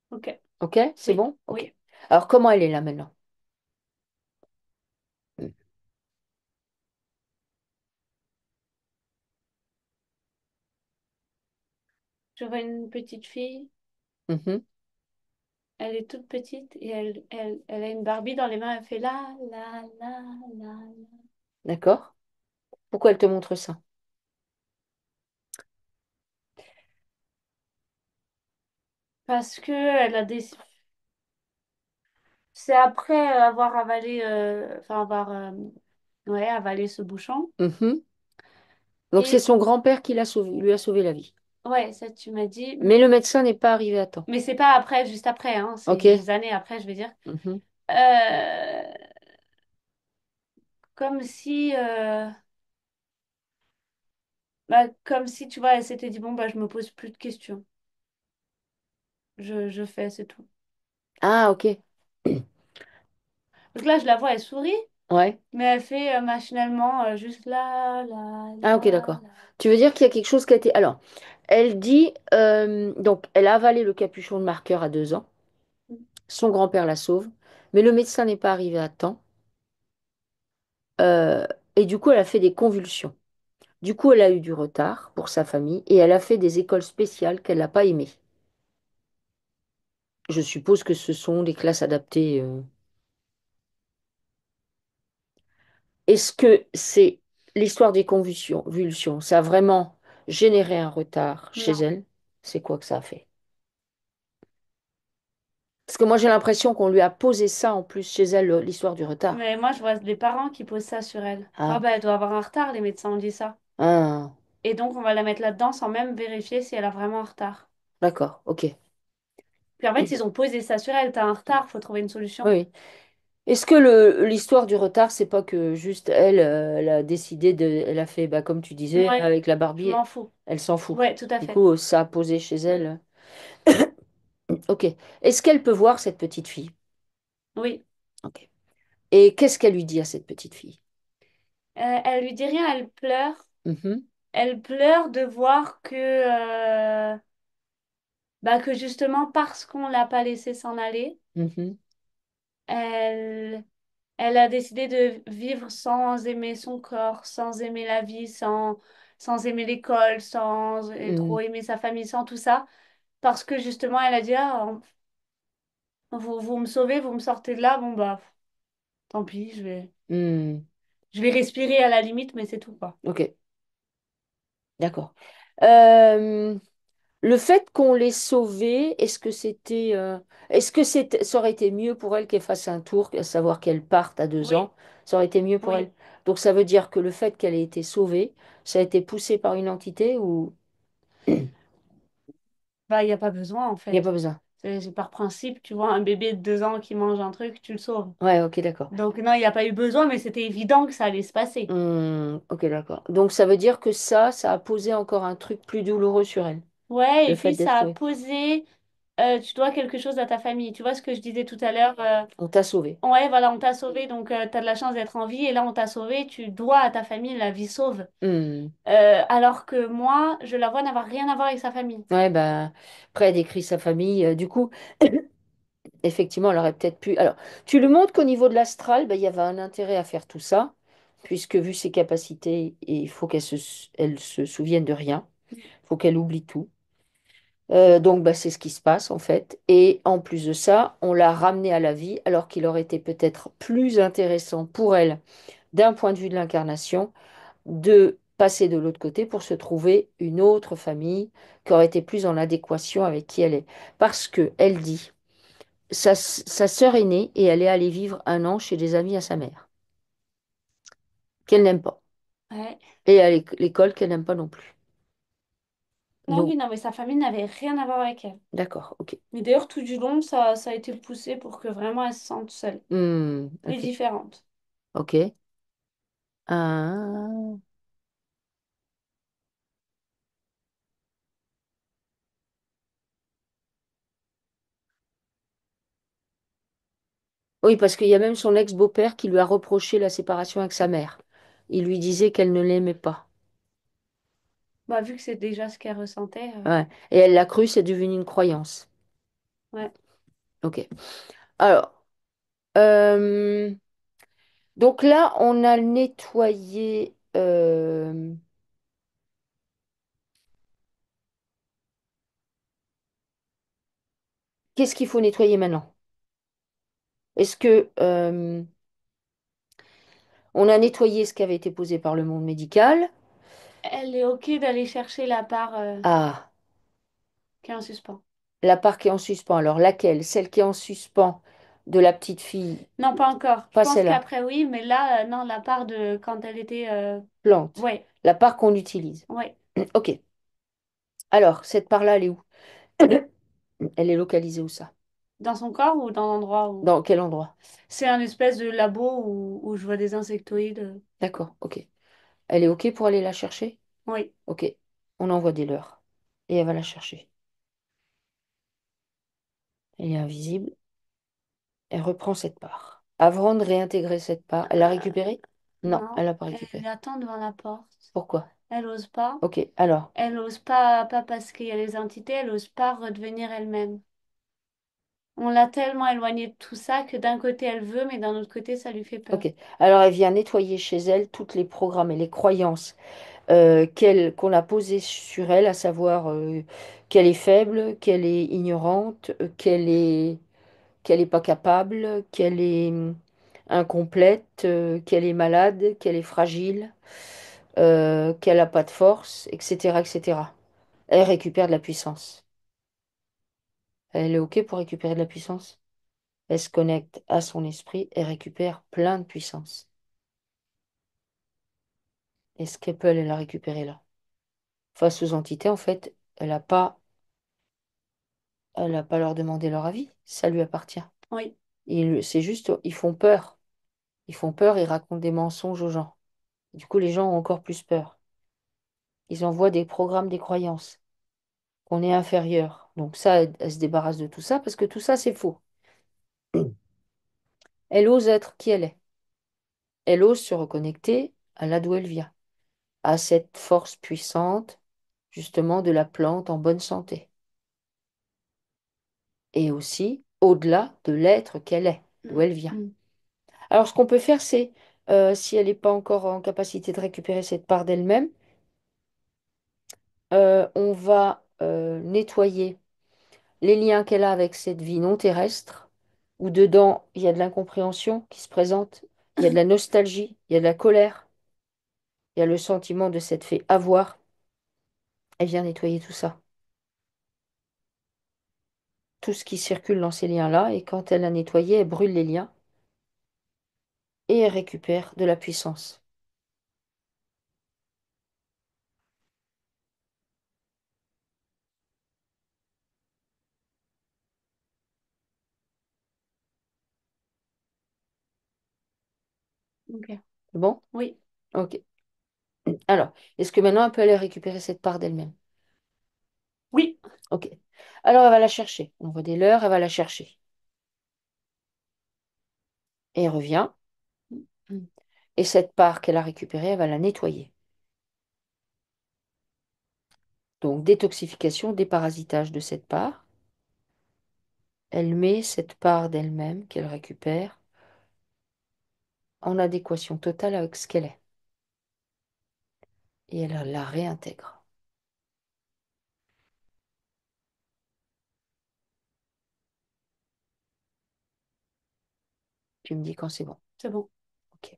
Ok. Ok, c'est Oui, bon? Ok. oui. Alors, comment elle est là maintenant? Je vois une petite fille. Mhm. Elle est toute petite et elle a une Barbie dans les mains. Elle fait la. D'accord? Pourquoi elle te montre ça? Parce que elle a des. C'est après avoir avalé, enfin avoir, ouais, avalé ce bouchon. Mhm. Donc, c'est Et son grand-père qui lui a sauvé la vie. ouais, ça tu m'as dit. Mais le médecin n'est pas arrivé à temps. Mais c'est pas après, juste après, hein. C'est Ok? des années après, je vais dire. Mhm. Euh, comme si, bah, comme si, tu vois, elle s'était dit, bon, bah, je me pose plus de questions. Je fais, c'est tout. Ah, ok. Donc là, je la vois, elle sourit, Ouais. mais elle fait machinalement juste Ah, ok, d'accord. la. Tu veux dire qu'il y a quelque chose qui a été... Alors, elle dit... donc, elle a avalé le capuchon de marqueur à 2 ans. Son grand-père la sauve. Mais le médecin n'est pas arrivé à temps. Euh, et du coup, elle a fait des convulsions. Du coup, elle a eu du retard pour sa famille et elle a fait des écoles spéciales qu'elle n'a pas aimées. Je suppose que ce sont des classes adaptées. Est-ce que c'est l'histoire des convulsions? Ça a vraiment généré un retard chez Non. elle? C'est quoi que ça a fait? Parce que moi, j'ai l'impression qu'on lui a posé ça en plus chez elle, l'histoire du retard. Mais moi, je vois des parents qui posent ça sur elle. Ah, Ah, bah, elle doit avoir un retard, les médecins ont dit ça. ah, Et donc, on va la mettre là-dedans sans même vérifier si elle a vraiment un retard. d'accord, ok. Puis en fait, ils ont posé ça sur elle. T'as un retard, faut trouver une Oui, solution. oui. Est-ce que l'histoire du retard, c'est pas que juste elle, elle a décidé elle a fait, bah, comme tu disais, Ouais, avec la je Barbie, m'en fous. elle s'en fout. Ouais, tout à Du fait. coup, ça a posé chez Mm. elle. Ok. Est-ce qu'elle peut voir cette petite fille? Oui. Ok. Et qu'est-ce qu'elle lui dit à cette petite fille? Elle lui dit rien, elle pleure. Mhm, Elle pleure de voir bah, que justement, parce qu'on l'a pas laissée s'en aller, mhm, elle, elle a décidé de vivre sans aimer son corps, sans aimer la vie, sans aimer l'école, sans mhm, trop aimer sa famille, sans tout ça. Parce que justement, elle a dit, ah, vous me sauvez, vous me sortez de là, bon bah, tant pis, mhm. je vais respirer à la limite, mais c'est tout, quoi. Ok, d'accord. Euh, le fait qu'on l'ait sauvée, est-ce que ça aurait été mieux pour elle qu'elle fasse un tour, à savoir qu'elle parte à 2 ans, Oui, ça aurait été mieux pour elle. oui. Donc ça veut dire que le fait qu'elle ait été sauvée, ça a été poussé par une entité ou il Bah, il n'y a pas besoin, en n'y a pas fait. besoin? C'est par principe, tu vois, un bébé de 2 ans qui mange un truc, tu le sauves. Ouais, ok, d'accord. Donc non, il n'y a pas eu besoin, mais c'était évident que ça allait se passer. Ok, d'accord. Donc ça veut dire que ça a posé encore un truc plus douloureux sur elle, Ouais, le et fait puis d'être ça a sauvée. posé, tu dois quelque chose à ta famille. Tu vois ce que je disais tout à l'heure On t'a sauvée. ouais, voilà, on t'a sauvé, donc tu as de la chance d'être en vie, et là on t'a sauvé, tu dois à ta famille la vie sauve. Hmm. Alors que moi, je la vois n'avoir rien à voir avec sa famille. Ouais, bah, après, elle décrit sa famille. Du coup, effectivement, elle aurait peut-être pu. Alors, tu lui montres qu'au niveau de l'astral, bah, il y avait un intérêt à faire tout ça. puisque vu ses capacités, il faut elle se souvienne de rien, il faut qu'elle oublie tout. Donc, bah, c'est ce qui se passe en fait. Et en plus de ça, on l'a ramenée à la vie alors qu'il aurait été peut-être plus intéressant pour elle, d'un point de vue de l'incarnation, de passer de l'autre côté pour se trouver une autre famille qui aurait été plus en adéquation avec qui elle est. Parce que elle dit, sa sœur est née et elle est allée vivre 1 an chez des amis à sa mère, qu'elle n'aime pas. Ouais. Et à l'école qu'elle n'aime pas non plus. Ah Donc, oui, non, mais sa famille n'avait rien à voir avec elle. d'accord, ok. Mais d'ailleurs, tout du long, ça a été poussé pour que vraiment elle se sente seule et Ok, différente. ok. Ah. Oui, parce qu'il y a même son ex-beau-père qui lui a reproché la séparation avec sa mère. Il lui disait qu'elle ne l'aimait pas. Bah, vu que c'est déjà ce qu'elle ressentait, Ouais. Et elle l'a cru, c'est devenu une croyance. ouais. Ok. Alors, euh, donc là, on a nettoyé. Qu'est-ce qu'il faut nettoyer maintenant? Est-ce que on a nettoyé ce qui avait été posé par le monde médical? Elle est OK d'aller chercher la part Ah, qui est en suspens. la part qui est en suspens. Alors laquelle? Celle qui est en suspens de la petite fille, Non, pas encore. Je pas pense celle-là. qu'après, oui, mais là, non, la part de quand elle était... Plante. Ouais, La part qu'on utilise. ouais. Ok. Alors, cette part-là, elle est où? Elle est localisée où ça? Dans son corps ou dans l'endroit où... Dans quel endroit? C'est un espèce de labo où je vois des insectoïdes. D'accord, ok. Elle est ok pour aller la chercher? Oui, Ok. On envoie des leurres. Et elle va la chercher. Elle est invisible. Elle reprend cette part. Avant de réintégrer cette part, elle l'a récupérée? Non, non. elle l'a pas Elle récupérée. attend devant la porte. Pourquoi? Elle ose pas. Ok, alors. Elle ose pas, pas parce qu'il y a les entités, elle ose pas redevenir elle-même. On l'a tellement éloignée de tout ça que d'un côté elle veut, mais d'un autre côté ça lui fait peur. Ok. Alors, elle vient nettoyer chez elle toutes les programmes et les croyances qu'on a posées sur elle, à savoir qu'elle est faible, qu'elle est ignorante, qu'elle est pas capable, qu'elle est incomplète, qu'elle est malade, qu'elle est fragile, qu'elle n'a pas de force, etc., etc. Elle récupère de la puissance. Elle est OK pour récupérer de la puissance. Elle se connecte à son esprit et récupère plein de puissance. Est-ce qu'elle peut aller la récupérer là? Face aux entités, en fait, elle a pas leur demander leur avis. Ça lui appartient. Oui, C'est juste, ils font peur. Ils font peur, ils racontent des mensonges aux gens. Du coup, les gens ont encore plus peur. Ils envoient des programmes, des croyances, qu'on est inférieur. Donc ça, elle se débarrasse de tout ça parce que tout ça, c'est faux. Elle ose être qui elle est. Elle ose se reconnecter à là d'où elle vient, à cette force puissante, justement, de la plante en bonne santé. Et aussi au-delà de l'être qu'elle est, d'où mm, elle vient. mm. Alors, ce qu'on peut faire, c'est, si elle n'est pas encore en capacité de récupérer cette part d'elle-même, on va nettoyer les liens qu'elle a avec cette vie non terrestre, où dedans, il y a de l'incompréhension qui se présente, il y a de la nostalgie, il y a de la colère, il y a le sentiment de s'être fait avoir. Elle vient nettoyer tout ça, tout ce qui circule dans ces liens-là, et quand elle a nettoyé, elle brûle les liens et elle récupère de la puissance. Ok. C'est bon? Oui, Ok. Alors, est-ce que maintenant elle peut aller récupérer cette part d'elle-même? oui. Ok. Alors, elle va la chercher. On voit des leurres, elle va la chercher. Et elle revient. Mm. Et cette part qu'elle a récupérée, elle va la nettoyer. Donc, détoxification, déparasitage de cette part. Elle met cette part d'elle-même qu'elle récupère en adéquation totale avec ce qu'elle est. Et elle la réintègre. Tu me dis quand c'est bon. C'est bon. Ok.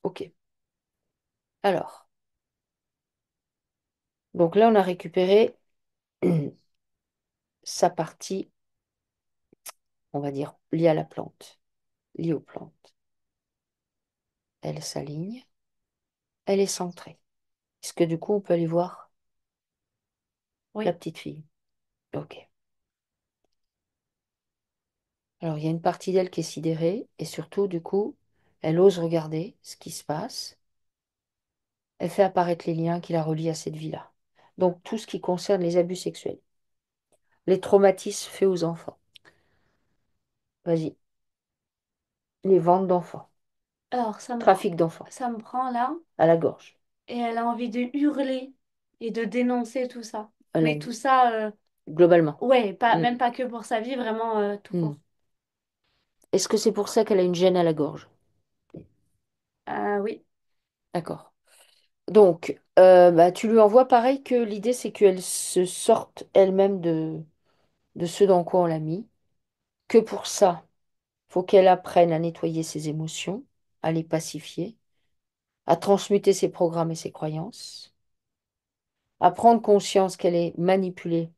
Ok. Alors, donc là, on a récupéré sa partie, on va dire, liée à la plante, liée aux plantes. Elle s'aligne, elle est centrée. Est-ce que du coup, on peut aller voir la Oui. petite fille? Ok. Alors, il y a une partie d'elle qui est sidérée et surtout, du coup, elle ose regarder ce qui se passe. Elle fait apparaître les liens qui la relient à cette vie-là. Donc, tout ce qui concerne les abus sexuels, les traumatismes faits aux enfants. Vas-y. Les ventes d'enfants, Alors, trafic d'enfants, ça me prend là, à la gorge. et elle a envie de hurler et de dénoncer tout ça. Elle Mais en- tout ça, Globalement. ouais, pas, Mm, même pas que pour sa vie, vraiment tout mm. court. Est-ce que c'est pour ça qu'elle a une gêne à la gorge? Oui, D'accord. Donc, bah, tu lui envoies pareil que l'idée, c'est qu'elle se sorte elle-même de ce dans quoi on l'a mis. Que pour ça, faut qu'elle apprenne à nettoyer ses émotions, à les pacifier, à transmuter ses programmes et ses croyances, à prendre conscience qu'elle est manipulée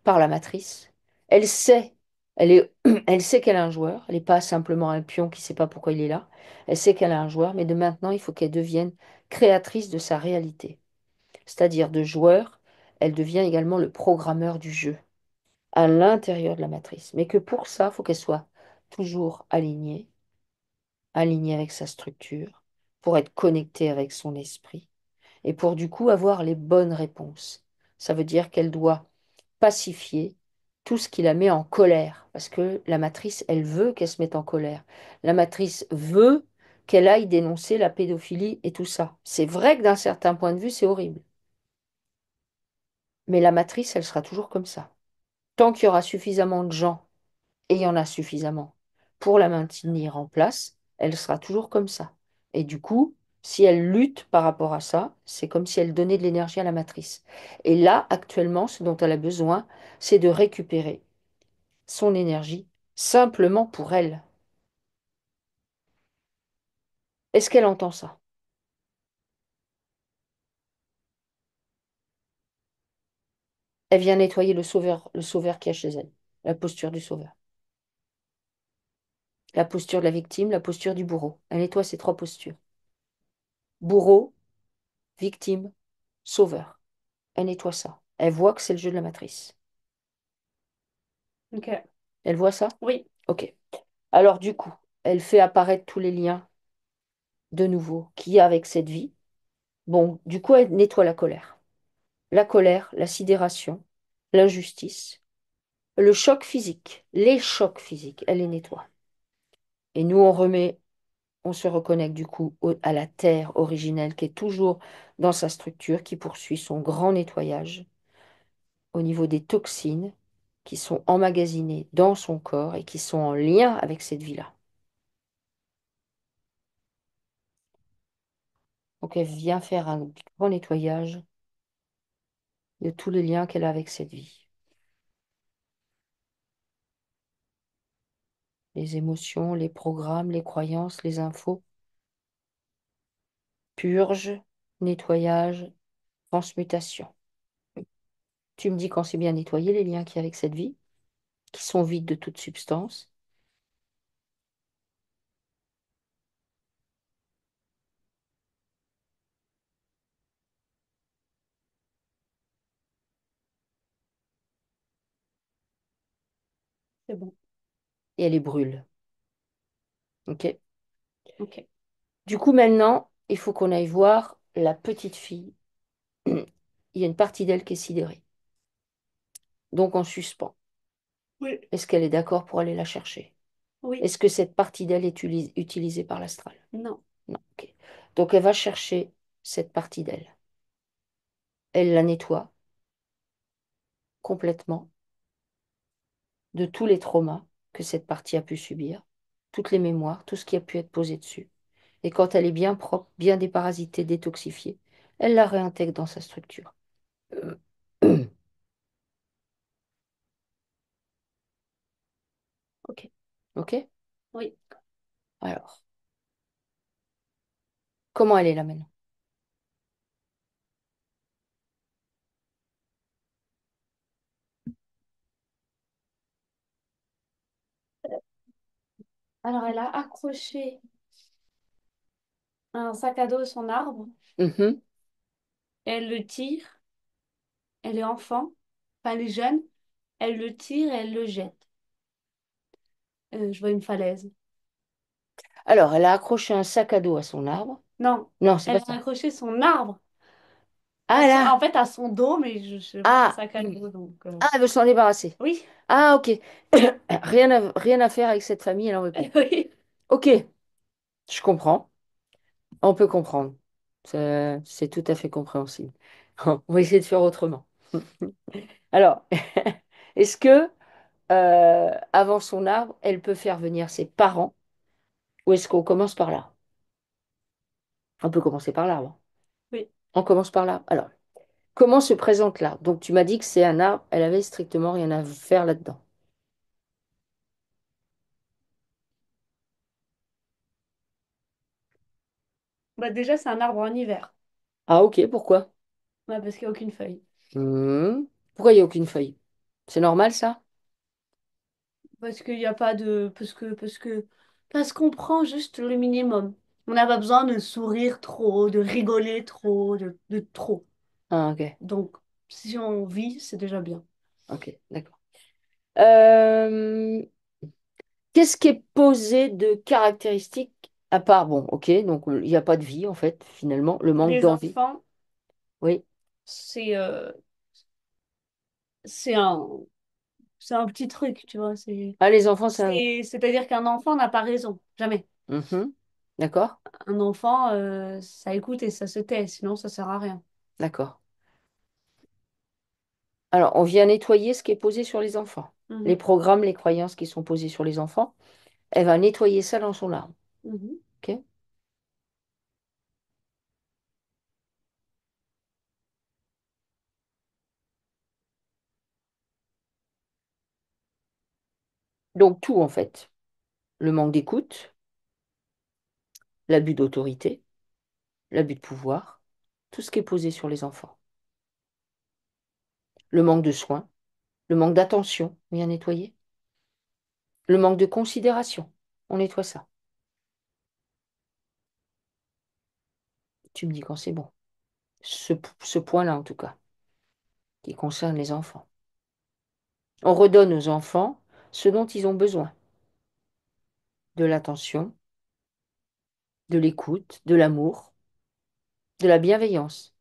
par la matrice. Elle sait, elle sait qu'elle a un joueur. Elle n'est pas simplement un pion qui ne sait pas pourquoi il est là. Elle sait qu'elle a un joueur, mais de maintenant, il faut qu'elle devienne créatrice de sa réalité. C'est-à-dire de joueur, elle devient également le programmeur du jeu à l'intérieur de la matrice. Mais que pour ça, il faut qu'elle soit toujours alignée, alignée avec sa structure, pour être connectée avec son esprit et pour du coup avoir les bonnes réponses. Ça veut dire qu'elle doit pacifier tout ce qui la met en colère, parce que la matrice, elle veut qu'elle se mette en colère. La matrice veut qu'elle aille dénoncer la pédophilie et tout ça. C'est vrai que d'un certain point de vue, c'est horrible. Mais la matrice, elle sera toujours comme ça. Tant qu'il y aura suffisamment de gens, et il y en a suffisamment, pour la maintenir en place, elle sera toujours comme ça. Et du coup, si elle lutte par rapport à ça, c'est comme si elle donnait de l'énergie à la matrice. Et là, actuellement, ce dont elle a besoin, c'est de récupérer son énergie simplement pour elle. Est-ce qu'elle entend ça? Elle vient nettoyer le sauveur qui est chez elle, la posture du sauveur, la posture de la victime, la posture du bourreau. Elle nettoie ces trois postures. Bourreau, victime, sauveur. Elle nettoie ça. Elle voit que c'est le jeu de la matrice. ok. Elle voit ça? Oui, Ok. Alors du coup, elle fait apparaître tous les liens de nouveau qu'il y a avec cette vie. Bon, du coup, elle nettoie la colère. La colère, la sidération, l'injustice, le choc physique, les chocs physiques, elle les nettoie. Et nous, on se reconnecte du coup à la terre originelle qui est toujours dans sa structure, qui poursuit son grand nettoyage au niveau des toxines qui sont emmagasinées dans son corps et qui sont en lien avec cette vie-là. Donc elle vient faire un grand nettoyage de tous les liens qu'elle a avec cette vie. Les émotions, les programmes, les croyances, les infos. Purge, nettoyage, transmutation. Tu me dis quand c'est bien nettoyé les liens qu'il y a avec cette vie, qui sont vides de toute substance. c'est bon. Et elle les brûle. Ok. Ok. Du coup, maintenant, il faut qu'on aille voir la petite fille. Il y a une partie d'elle qui est sidérée. Donc on suspend. Oui. Est-ce qu'elle est d'accord pour aller la chercher? Oui. Est-ce que cette partie d'elle est utilisée par l'astral? Non. Non. Ok. Donc elle va chercher cette partie d'elle. Elle la nettoie complètement de tous les traumas que cette partie a pu subir. toutes les mémoires, tout ce qui a pu être posé dessus. Et quand elle est bien propre, bien déparasitée, détoxifiée, elle la réintègre dans sa structure. Ok. Ok? Oui. Alors, comment elle est là maintenant? Alors, elle a accroché un sac à dos à son arbre. Mhm. Elle le tire. Elle est enfant. Enfin, elle est jeune. Elle le tire et elle le jette. Je vois une falaise. Alors, elle a accroché un sac à dos à son arbre. Non, Non, c'est pas elle a ça. accroché son arbre Ah, là! en fait à son dos, mais je vois un Ah! sac à dos, donc Ah, elle veut s'en débarrasser. oui, Ah, ok. Rien à faire avec cette famille, elle en veut plus. oui. Ok, je comprends. On peut comprendre. C'est tout à fait compréhensible. On va essayer de faire autrement. Alors, est-ce que avant son arbre, elle peut faire venir ses parents ou est-ce qu'on commence par là? On peut commencer par l'arbre. Oui. On commence par l'arbre. Alors, comment se présente l'arbre? Donc, tu m'as dit que c'est un arbre, elle avait strictement rien à faire là-dedans. Bah déjà, c'est un arbre en hiver. Ah, ok, pourquoi? Ouais, parce qu'il n'y a aucune feuille. Hmm. Pourquoi il n'y a aucune feuille? C'est normal ça? Parce qu'il n'y a pas de. Parce qu'on prend juste le minimum. On n'a pas besoin de sourire trop, de rigoler trop, de trop. Ah, ok, Donc, si on vit, c'est déjà bien. ok, d'accord. Euh, Qu'est-ce qui est posé de caractéristiques à part, bon, ok, donc il n'y a pas de vie en fait, finalement, le manque Les d'envie. enfants, Oui. c'est c'est un, c'est un petit truc, tu vois. Ah, les enfants, c'est un... C'est-à-dire qu'un enfant n'a pas raison. Jamais. Mhm. D'accord, Un enfant, ça écoute et ça se tait, sinon ça sert à rien. d'accord. Alors, on vient nettoyer ce qui est posé sur les enfants. Les Mhm. programmes, les croyances qui sont posées sur les enfants, elle va nettoyer ça dans son arbre. Mhm. Ok. Donc, tout en fait. Le manque d'écoute, l'abus d'autorité, l'abus de pouvoir, tout ce qui est posé sur les enfants. Le manque de soins, le manque d'attention, bien nettoyé. Le manque de considération, on nettoie ça. Tu me dis quand c'est bon. Ce point-là, en tout cas, qui concerne les enfants. On redonne aux enfants ce dont ils ont besoin. De l'attention, de l'écoute, de l'amour, de la bienveillance.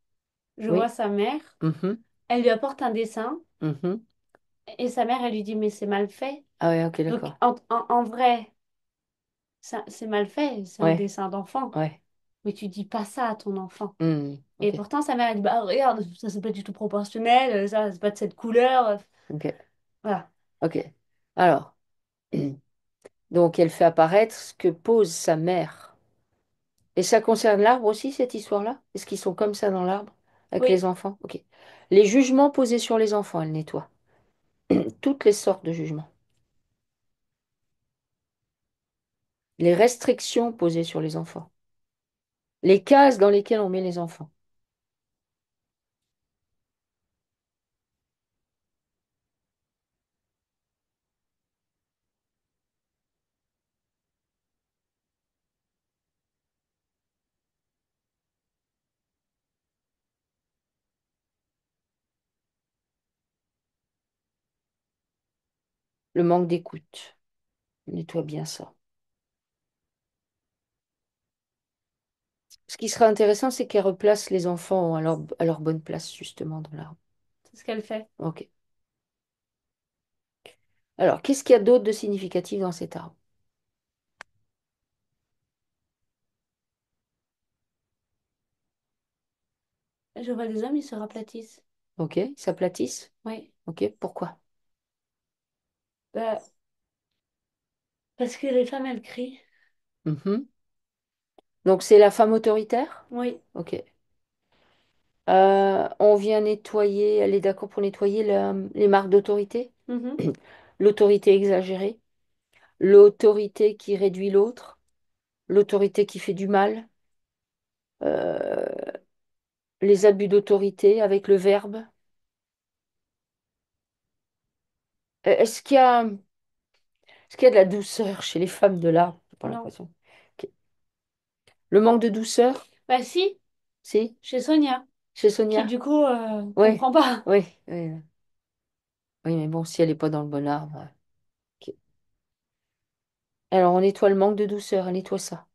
Je vois Oui. sa mère, Mhm, elle lui apporte un dessin mhm. et sa mère, elle lui dit, mais c'est mal fait. Ah ouais, ok, Donc, d'accord. en vrai, c'est mal fait, c'est un Ouais, dessin d'enfant. ouais. Mais tu dis pas ça à ton enfant. Et Ok, pourtant, sa mère, elle dit, bah regarde, ça c'est pas du tout proportionnel, ça c'est pas de cette couleur. ok, Voilà. ok. Alors, donc elle fait apparaître ce que pose sa mère. Et ça concerne l'arbre aussi, cette histoire-là? Est-ce qu'ils sont comme ça dans l'arbre, avec Oui, les enfants? Ok. Les jugements posés sur les enfants, elle nettoie. Toutes les sortes de jugements. Les restrictions posées sur les enfants. Les cases dans lesquelles on met les enfants. Le manque d'écoute. On nettoie bien ça. Ce qui serait intéressant, c'est qu'elle replace les enfants à leur bonne place, justement, dans l'arbre. c'est ce qu'elle fait. Ok. Alors, qu'est-ce qu'il y a d'autre de significatif dans cet arbre? Je vois des hommes, ils se raplatissent. Ok, ils s'aplatissent. Oui. Ok, pourquoi? Bah, Parce que les femmes, elles crient. Mhm. Donc c'est la femme autoritaire? Oui. Ok. On vient nettoyer, elle est d'accord pour nettoyer les marques d'autorité? Mhm. L'autorité exagérée, l'autorité qui réduit l'autre, l'autorité qui fait du mal, euh, les abus d'autorité avec le verbe. Est-ce qu'il y a de la douceur chez les femmes de là? J'ai pas Non. l'impression. Ok. Le manque de douceur, Bah si, si, chez Sonia, chez qui Sonia? du coup Oui, comprend pas. oui, oui. Oui, mais bon, si elle n'est pas dans le bon arbre. Ok. Alors, on nettoie le manque de douceur, elle nettoie ça.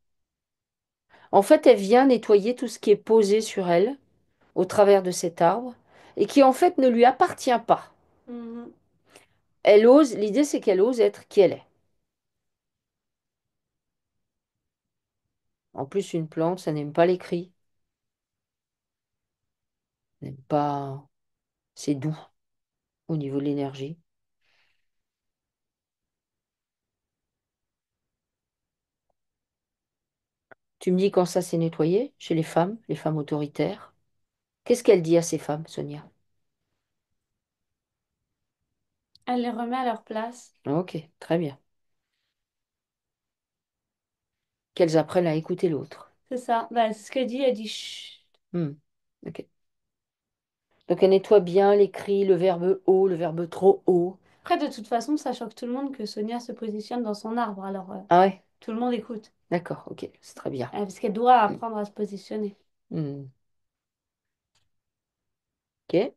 En fait, elle vient nettoyer tout ce qui est posé sur elle, au travers de cet arbre, et qui en fait ne lui appartient pas. Mhm. Elle ose, l'idée c'est qu'elle ose être qui elle est. En plus, une plante, ça n'aime pas les cris, n'aime pas, c'est doux au niveau de l'énergie. Tu me dis quand ça s'est nettoyé chez les femmes autoritaires. Qu'est-ce qu'elle dit à ces femmes, Sonia? Elle les remet à leur place. Ok, très bien. Qu'elles apprennent à écouter l'autre. C'est ça. Bah, c'est ce qu'elle dit. Elle dit chut. Hmm, ok. Donc elle nettoie bien les cris, le verbe haut, le verbe trop haut. Après, de toute façon, ça choque tout le monde que Sonia se positionne dans son arbre. Alors, Ah ouais, tout le monde écoute. d'accord, ok, c'est très bien. Parce qu'elle doit apprendre à se positionner. Hmm, ok.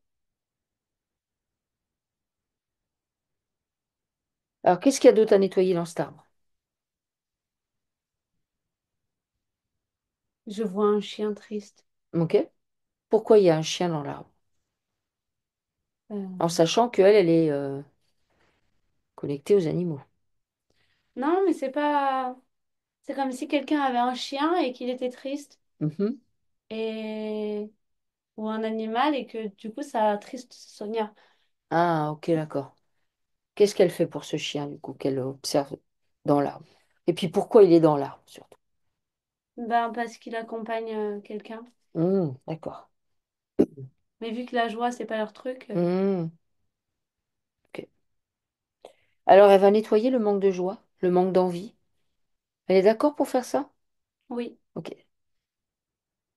Alors qu'est-ce qu'il y a d'autre à nettoyer dans cet arbre? Je vois un chien triste. Ok. Pourquoi il y a un chien dans l'arbre? En Euh, sachant qu'elle, elle est connectée aux animaux. Non, mais c'est pas. C'est comme si quelqu'un avait un chien et qu'il était triste. Mhm. Et... Ou un animal et que du coup, ça attriste Sonia. Ah, ok, d'accord. Qu'est-ce qu'elle fait pour ce chien, du coup, qu'elle observe dans l'arbre? Et puis pourquoi il est dans l'arbre, surtout? Ben, parce qu'il accompagne quelqu'un. D'accord. Mais vu que la joie, c'est pas leur truc, Hmm, ok. Alors, elle va nettoyer le manque de joie, le manque d'envie. Elle est d'accord pour faire ça? oui. Ok.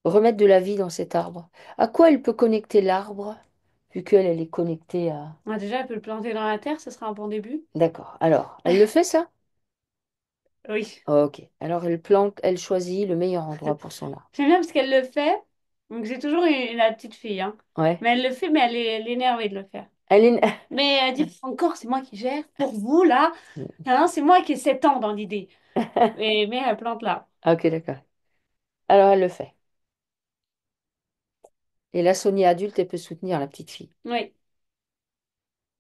Remettre de la vie dans cet arbre. À quoi elle peut connecter l'arbre, vu qu'elle, elle est connectée à... Ah, déjà, elle peut le planter dans la terre, ce sera un bon début. D'accord. Alors, elle le fait, ça? Oui. Ok. Alors, elle plante, elle choisit le meilleur endroit pour son arbre. J'aime bien parce qu'elle le fait. Donc, j'ai toujours la petite fille, hein. Ouais. Mais elle le fait, mais elle est énervée de le faire. Elle est... Mais elle dit, encore, c'est moi qui gère. Pour vous, là, hein, c'est moi qui ai 7 ans dans l'idée. Mais elle plante là. Ok, d'accord. Alors, elle le fait. Et la Sonia adulte, elle peut soutenir la petite fille. Oui.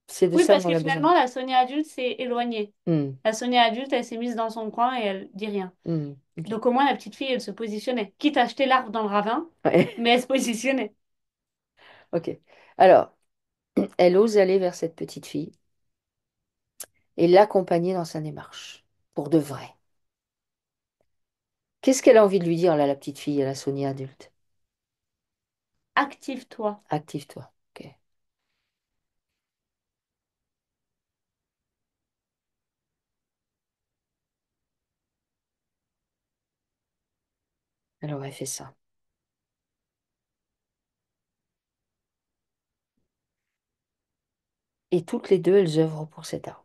C'est de Oui, ça parce dont que elle a besoin. finalement, la Sonia adulte s'est éloignée. Hmm, La Sonia adulte, elle s'est mise dans son coin et elle dit rien. ok. Donc au moins, la petite fille, elle se positionnait. Quitte à jeter l'arbre dans le ravin, Ouais, mais elle se positionnait. ok. Alors, elle ose aller vers cette petite fille et l'accompagner dans sa démarche, pour de vrai. Qu'est-ce qu'elle a envie de lui dire, là, la petite fille, à la Sonia adulte? Active-toi. Active-toi. Ok. Elle aurait fait ça. Et toutes les deux, elles œuvrent pour cet arbre.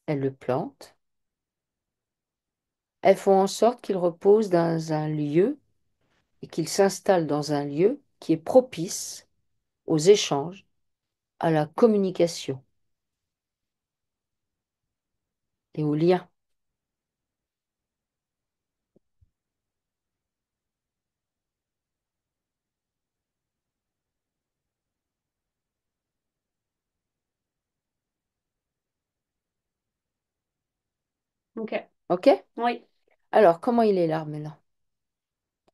Elles le plantent. Elles font en sorte qu'il repose dans un lieu et qu'il s'installe dans un lieu qui est propice aux échanges, à la communication et aux liens. Ok. Ok? Oui, Alors, comment il est l'arbre maintenant?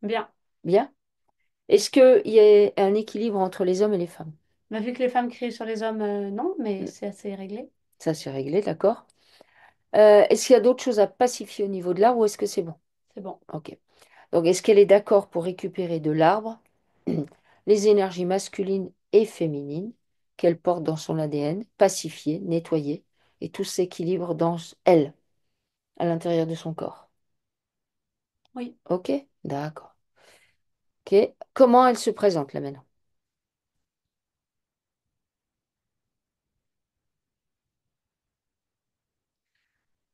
bien. Bien? Est-ce qu'il y a un équilibre entre les hommes et les femmes? Bah, vu que les femmes crient sur les hommes, non, mais Mm. c'est assez réglé. Ça, c'est réglé, d'accord. Est-ce qu'il y a d'autres choses à pacifier au niveau de l'arbre ou est-ce que c'est bon? C'est bon. Ok. Donc, est-ce qu'elle est d'accord pour récupérer de l'arbre les énergies masculines et féminines qu'elle porte dans son ADN, pacifier, nettoyer, et tout s'équilibre dans elle, à l'intérieur de son corps? Oui. Ok? D'accord. Ok. Comment elle se présente là maintenant?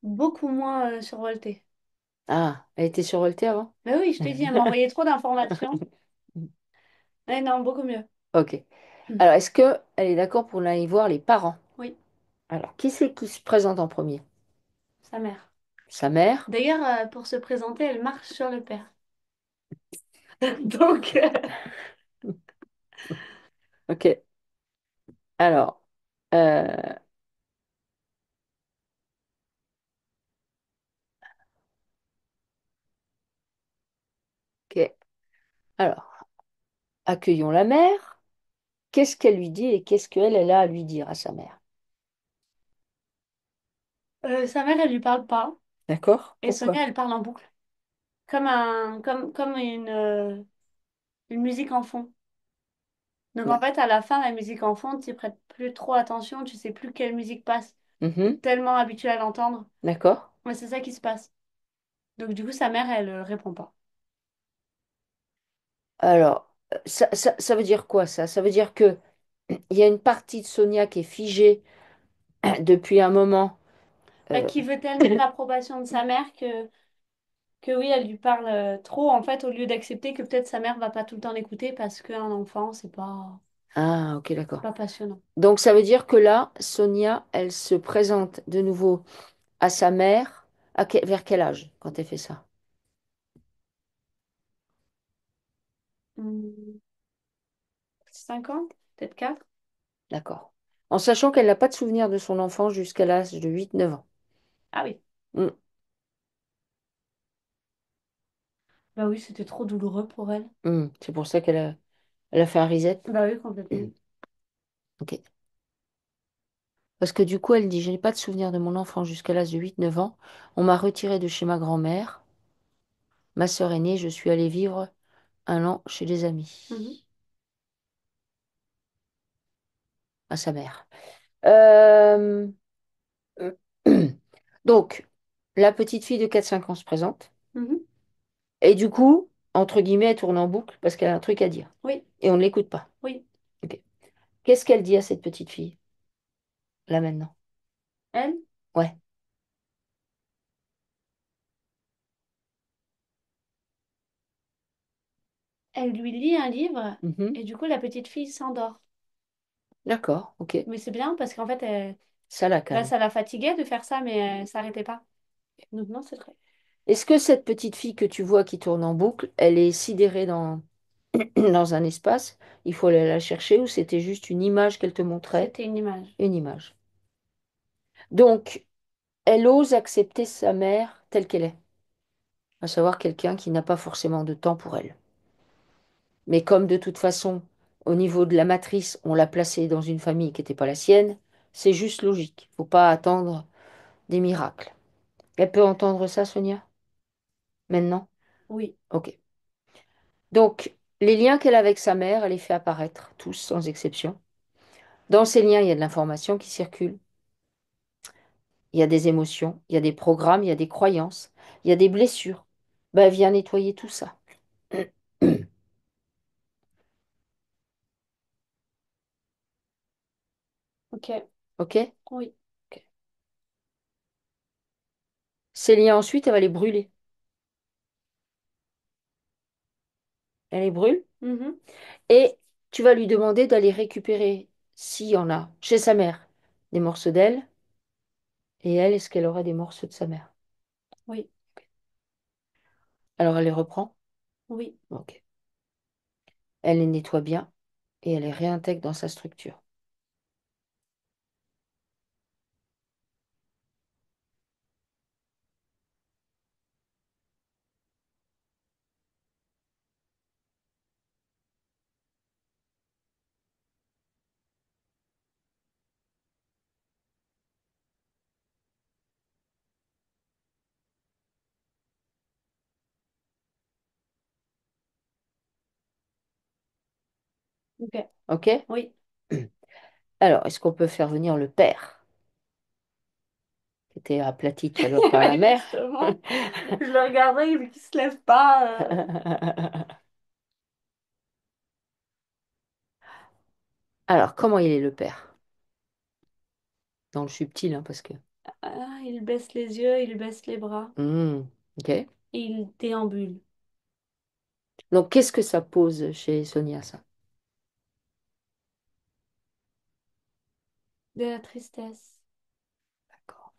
Beaucoup moins survolté. Ah, elle était survoltée avant? Mais oui, je t'ai dit, elle m'a envoyé trop d'informations. Mais non, beaucoup mieux. Ok. Alors, est-ce que elle est d'accord pour aller voir les parents? Oui, Alors, qui c'est qui se présente en premier? sa mère. Sa mère? D'ailleurs, pour se présenter, elle marche sur le père. Donc, Ok. Alors, euh, ok. Alors, accueillons la mère. Qu'est-ce qu'elle lui dit et qu'est-ce qu'elle elle a à lui dire à sa mère? sa mère, elle lui parle pas. D'accord? Et Pourquoi? Sonia, elle parle en boucle. Comme une musique en fond. Donc en Ouais. fait, à la fin, la musique en fond, tu y prêtes plus trop attention, tu sais plus quelle musique passe. T'es Mhm. tellement habitué à l'entendre. D'accord. Ouais, c'est ça qui se passe. Donc du coup, sa mère, elle répond pas. Alors, ça veut dire quoi ça? Ça veut dire que il y a une partie de Sonia qui est figée depuis un moment. Bah, euh, qui veut tellement l'approbation de sa mère que oui, elle lui parle trop, en fait, au lieu d'accepter que peut-être sa mère va pas tout le temps l'écouter parce qu'un enfant, Ah, ok, c'est d'accord. pas passionnant. Donc ça veut dire que là, Sonia, elle se présente de nouveau à sa mère vers quel âge quand elle fait ça? 5 ans? Peut-être 4. D'accord. En sachant qu'elle n'a pas de souvenir de son enfant jusqu'à l'âge de 8, 9 ans. Ah oui. Hmm, Bah oui, c'était trop douloureux pour elle. C'est pour ça elle a fait un reset. Bah oui, complètement. Ok. Parce que du coup, elle dit, je n'ai pas de souvenir de mon enfant jusqu'à l'âge de 8, 9 ans. On m'a retiré de chez ma grand-mère. Ma sœur aînée, je suis allée vivre un an chez des amis. Mhm, À sa mère. Euh, Donc, la petite fille de 4, 5 ans se présente. mhm. Et du coup, entre guillemets, elle tourne en boucle parce qu'elle a un truc à dire. Oui, Et on ne l'écoute pas. oui. Ok. Qu'est-ce qu'elle dit à cette petite fille, là maintenant? Elle, Ouais. elle lui lit un livre Mhm. et du coup, la petite fille s'endort. D'accord, ok. Mais c'est bien parce qu'en fait, Ça la bah, calme. ça la fatiguait de faire ça, mais elle s'arrêtait pas. Donc non, c'est très. Est-ce que cette petite fille que tu vois qui tourne en boucle, elle est sidérée dans un espace? Il faut aller la chercher ou c'était juste une image qu'elle te montrait? C'était une image. Une image. Donc, elle ose accepter sa mère telle qu'elle est, à savoir quelqu'un qui n'a pas forcément de temps pour elle. Mais comme de toute façon, au niveau de la matrice, on l'a placée dans une famille qui n'était pas la sienne, c'est juste logique. Faut pas attendre des miracles. Elle peut entendre ça, Sonia? Maintenant? Oui. Ok. Donc, les liens qu'elle a avec sa mère, elle les fait apparaître, tous, sans exception. Dans ces liens, il y a de l'information qui circule, il y a des émotions, il y a des programmes, il y a des croyances, il y a des blessures. Ben, elle vient nettoyer tout ça. Ok. Ok? Oui. Ok. Ces liens, ensuite, elle va les brûler. Elle les brûle Mhm. et tu vas lui demander d'aller récupérer, s'il y en a, chez sa mère, des morceaux d'elle. Et elle, est-ce qu'elle aura des morceaux de sa mère? Oui. Alors, elle les reprend. Oui. Ok. Elle les nettoie bien et elle les réintègre dans sa structure. Ok. OK? Oui. Alors, est-ce qu'on peut faire venir le père, qui était aplati tout à l'heure par la mère? Justement, je le regardais, il se lève pas. Alors, comment il est le père? Dans le subtil, hein, parce que... Il baisse les yeux, il baisse les bras Hmm, OK. et il déambule. Donc, qu'est-ce que ça pose chez Sonia, ça? De la tristesse. D'accord.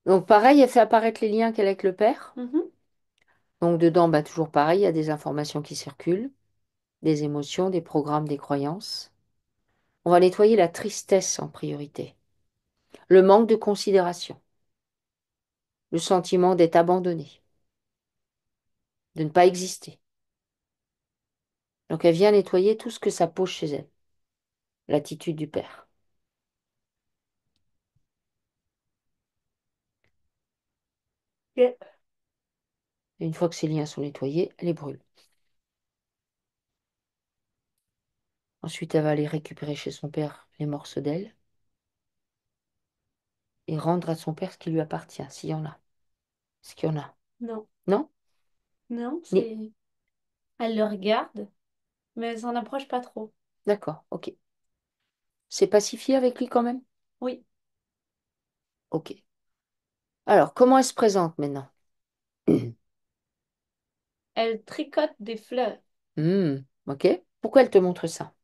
Donc, pareil, elle fait apparaître les liens qu'elle a avec le père. Mhm. Donc, dedans, bah, toujours pareil, il y a des informations qui circulent, des émotions, des programmes, des croyances. On va nettoyer la tristesse en priorité, le manque de considération, le sentiment d'être abandonné, de ne pas exister. Donc, elle vient nettoyer tout ce que ça pose chez elle, l'attitude du père. Ok. Et une fois que ces liens sont nettoyés, elle les brûle. Ensuite, elle va aller récupérer chez son père les morceaux d'elle et rendre à son père ce qui lui appartient, s'il y en a. Ce qu'il y en a. Non, Non? non, Ni... c'est. Elle le regarde, mais elle s'en approche pas trop. D'accord, ok. C'est pacifié avec lui quand même? Oui, Ok. Alors, comment elle se présente maintenant? elle tricote des fleurs Ok. Pourquoi elle te montre ça?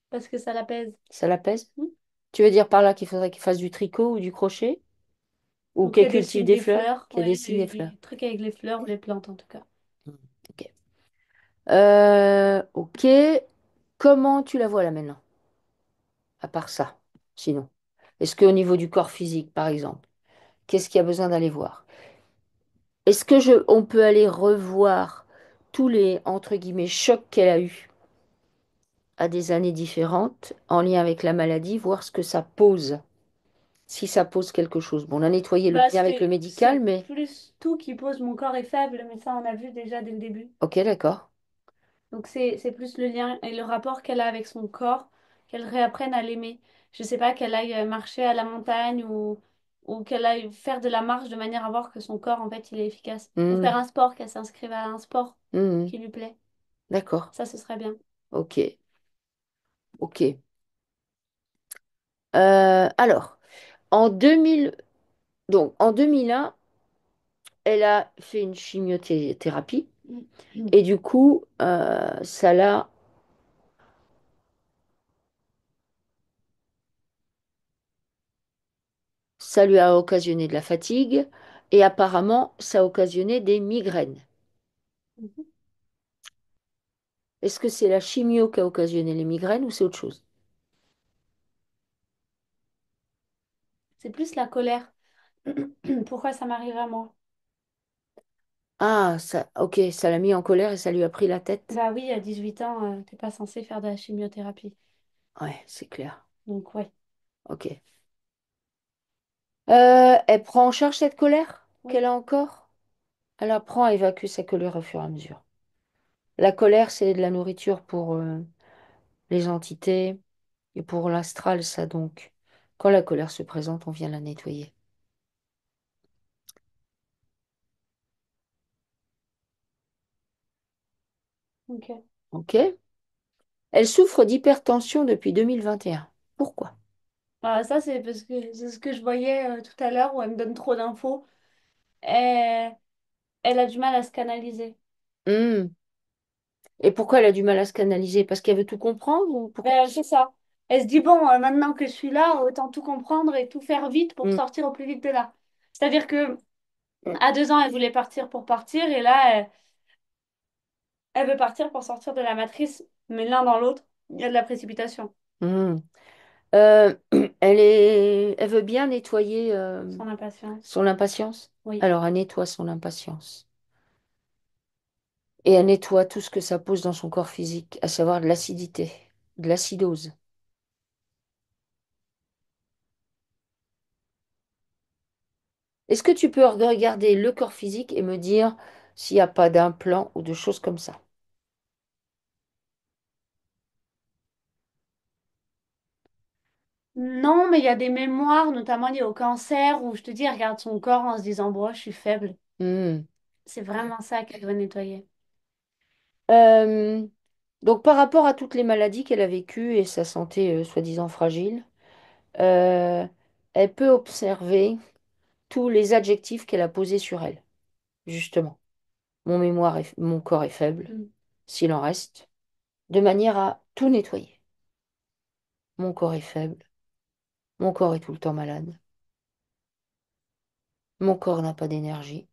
parce que ça l'apaise. Ça l'apaise? Hmm. Tu veux dire par là qu'il faudrait qu'il fasse du tricot ou du crochet? Ou Ou qu'elle qu'elle cultive dessine des des fleurs? fleurs, Qu'elle ouais, dessine des fleurs? des trucs avec les fleurs ou les plantes en tout cas. Hmm, ok. Ok. Comment tu la vois là maintenant? À part ça, sinon. Est-ce qu'au niveau du corps physique, par exemple, qu'est-ce qu'il y a besoin d'aller voir? On peut aller revoir tous les, entre guillemets, chocs qu'elle a eus à des années différentes en lien avec la maladie, voir ce que ça pose, si ça pose quelque chose. Bon, on a nettoyé le Bah, lien avec le médical, c'est mais... plus tout qui pose mon corps est faible, mais ça on a vu déjà dès le début. Ok, d'accord. Donc c'est plus le lien et le rapport qu'elle a avec son corps, qu'elle réapprenne à l'aimer. Je sais pas, qu'elle aille marcher à la montagne ou qu'elle aille faire de la marche de manière à voir que son corps en fait il est efficace. Ou faire Hmm, un sport, qu'elle s'inscrive à un sport hmm, qui lui plaît. d'accord. Ça, ce serait bien. Ok, ok. Alors, en 2000, donc en 2001, elle a fait une chimiothérapie et du coup, ça lui a occasionné de la fatigue et apparemment, ça a occasionné des migraines. Est-ce que c'est la chimio qui a occasionné les migraines ou c'est autre chose? C'est plus la colère. Pourquoi ça m'arrive à moi? Ah, ça, ok, ça l'a mis en colère et ça lui a pris la tête. Bah oui, à 18 ans, t'es pas censé faire de la chimiothérapie. Ouais, c'est clair. Donc ouais. Ok. Elle prend en charge cette colère qu'elle Oui. a encore? Elle apprend à évacuer sa colère au fur et à mesure. La colère, c'est de la nourriture pour les entités et pour l'astral, ça donc. Quand la colère se présente, on vient la nettoyer. Ok. Ok? Elle souffre d'hypertension depuis 2021. Pourquoi? Bah, ça, c'est parce que c'est ce que je voyais tout à l'heure où elle me donne trop d'infos. Elle, elle a du mal à se canaliser. Hmm. Et pourquoi elle a du mal à se canaliser? Parce qu'elle veut tout comprendre ou pourquoi? C'est ça. Elle se dit, bon, maintenant que je suis là, autant tout comprendre et tout faire vite pour Hmm. sortir au plus vite de là. C'est-à-dire que à 2 ans, elle voulait partir pour partir et là, elle veut partir pour sortir de la matrice. Mais l'un dans l'autre, il y a de la précipitation. Hmm. Elle veut bien nettoyer Son impatience. son impatience. Oui. Alors, elle nettoie son impatience. Et elle nettoie tout ce que ça pose dans son corps physique, à savoir de l'acidité, de l'acidose. Est-ce que tu peux regarder le corps physique et me dire s'il n'y a pas d'implant ou de choses comme ça? Non, mais il y a des mémoires, notamment liées au cancer, où je te dis, elle regarde son corps en se disant, bon, je suis faible. Hmm. C'est vraiment ça qu'elle doit nettoyer. Euh, donc par rapport à toutes les maladies qu'elle a vécues et sa santé soi-disant fragile, euh, elle peut observer tous les adjectifs qu'elle a posés sur elle, justement. Mon corps est faible, Mm. s'il en reste, de manière à tout nettoyer. Mon corps est faible, mon corps est tout le temps malade, mon corps n'a pas d'énergie,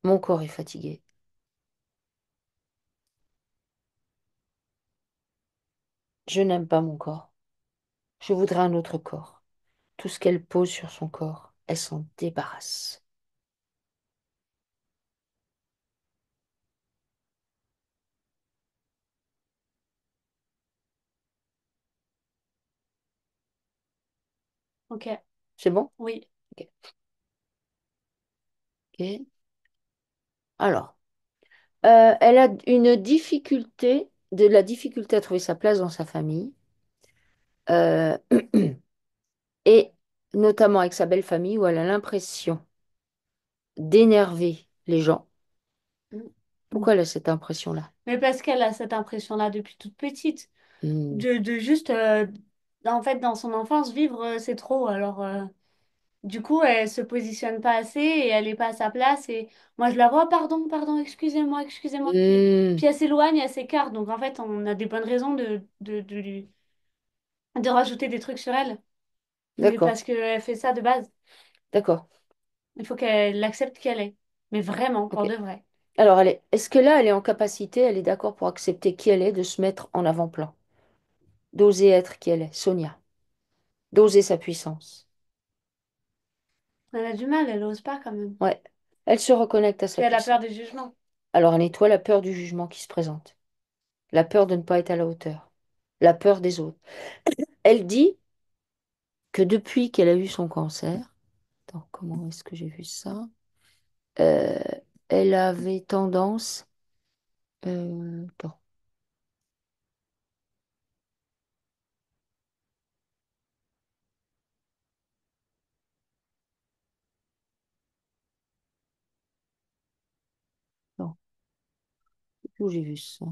mon corps est fatigué. Je n'aime pas mon corps, je voudrais un autre corps. Tout ce qu'elle pose sur son corps, elle s'en débarrasse. Ok, C'est bon? oui. Ok. Ok. Alors, elle a une difficulté, de la difficulté à trouver sa place dans sa famille, euh, et notamment avec sa belle famille, où elle a l'impression d'énerver les gens. Mm. Pourquoi elle a cette impression-là? Mais parce qu'elle a cette impression-là depuis toute petite, Hmm. de juste, en fait, dans son enfance, vivre, c'est trop. Alors, du coup, elle se positionne pas assez et elle est pas à sa place. Et moi, je la vois, pardon, pardon, excusez-moi, excusez-moi. Hmm. Puis elle s'éloigne, elle s'écarte. Donc, en fait, on a des bonnes raisons de rajouter des trucs sur elle. Mais D'accord, parce qu'elle fait ça de base. d'accord, Il faut qu'elle accepte qu'elle est. Mais vraiment, pour ok. de vrai. Alors, est-ce que là, elle est en capacité, elle est d'accord pour accepter qui elle est, de se mettre en avant-plan, d'oser être qui elle est, Sonia, d'oser sa puissance. Elle a du mal, elle ose pas quand même. Ouais, elle se reconnecte à sa Puis elle a puissance. peur des jugements. Alors, elle nettoie la peur du jugement qui se présente, la peur de ne pas être à la hauteur, la peur des autres. Elle dit que depuis qu'elle a eu son cancer, attends, comment est-ce que j'ai vu ça? Euh, Elle avait tendance, attends, non, où j'ai vu ça?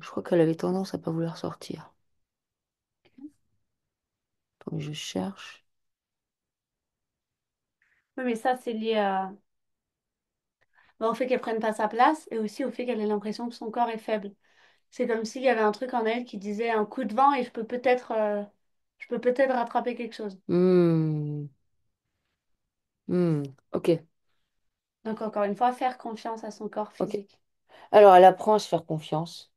Je crois qu'elle avait tendance à pas vouloir sortir. Attends, je cherche. Oui, mais ça, c'est lié au fait qu'elle prenne pas sa place et aussi au fait qu'elle ait l'impression que son corps est faible. C'est comme s'il y avait un truc en elle qui disait un coup de vent et je peux peut-être rattraper quelque chose. Hmm, hmm, ok, Donc encore une fois, faire confiance à son corps ok. physique. Alors, elle apprend à se faire confiance,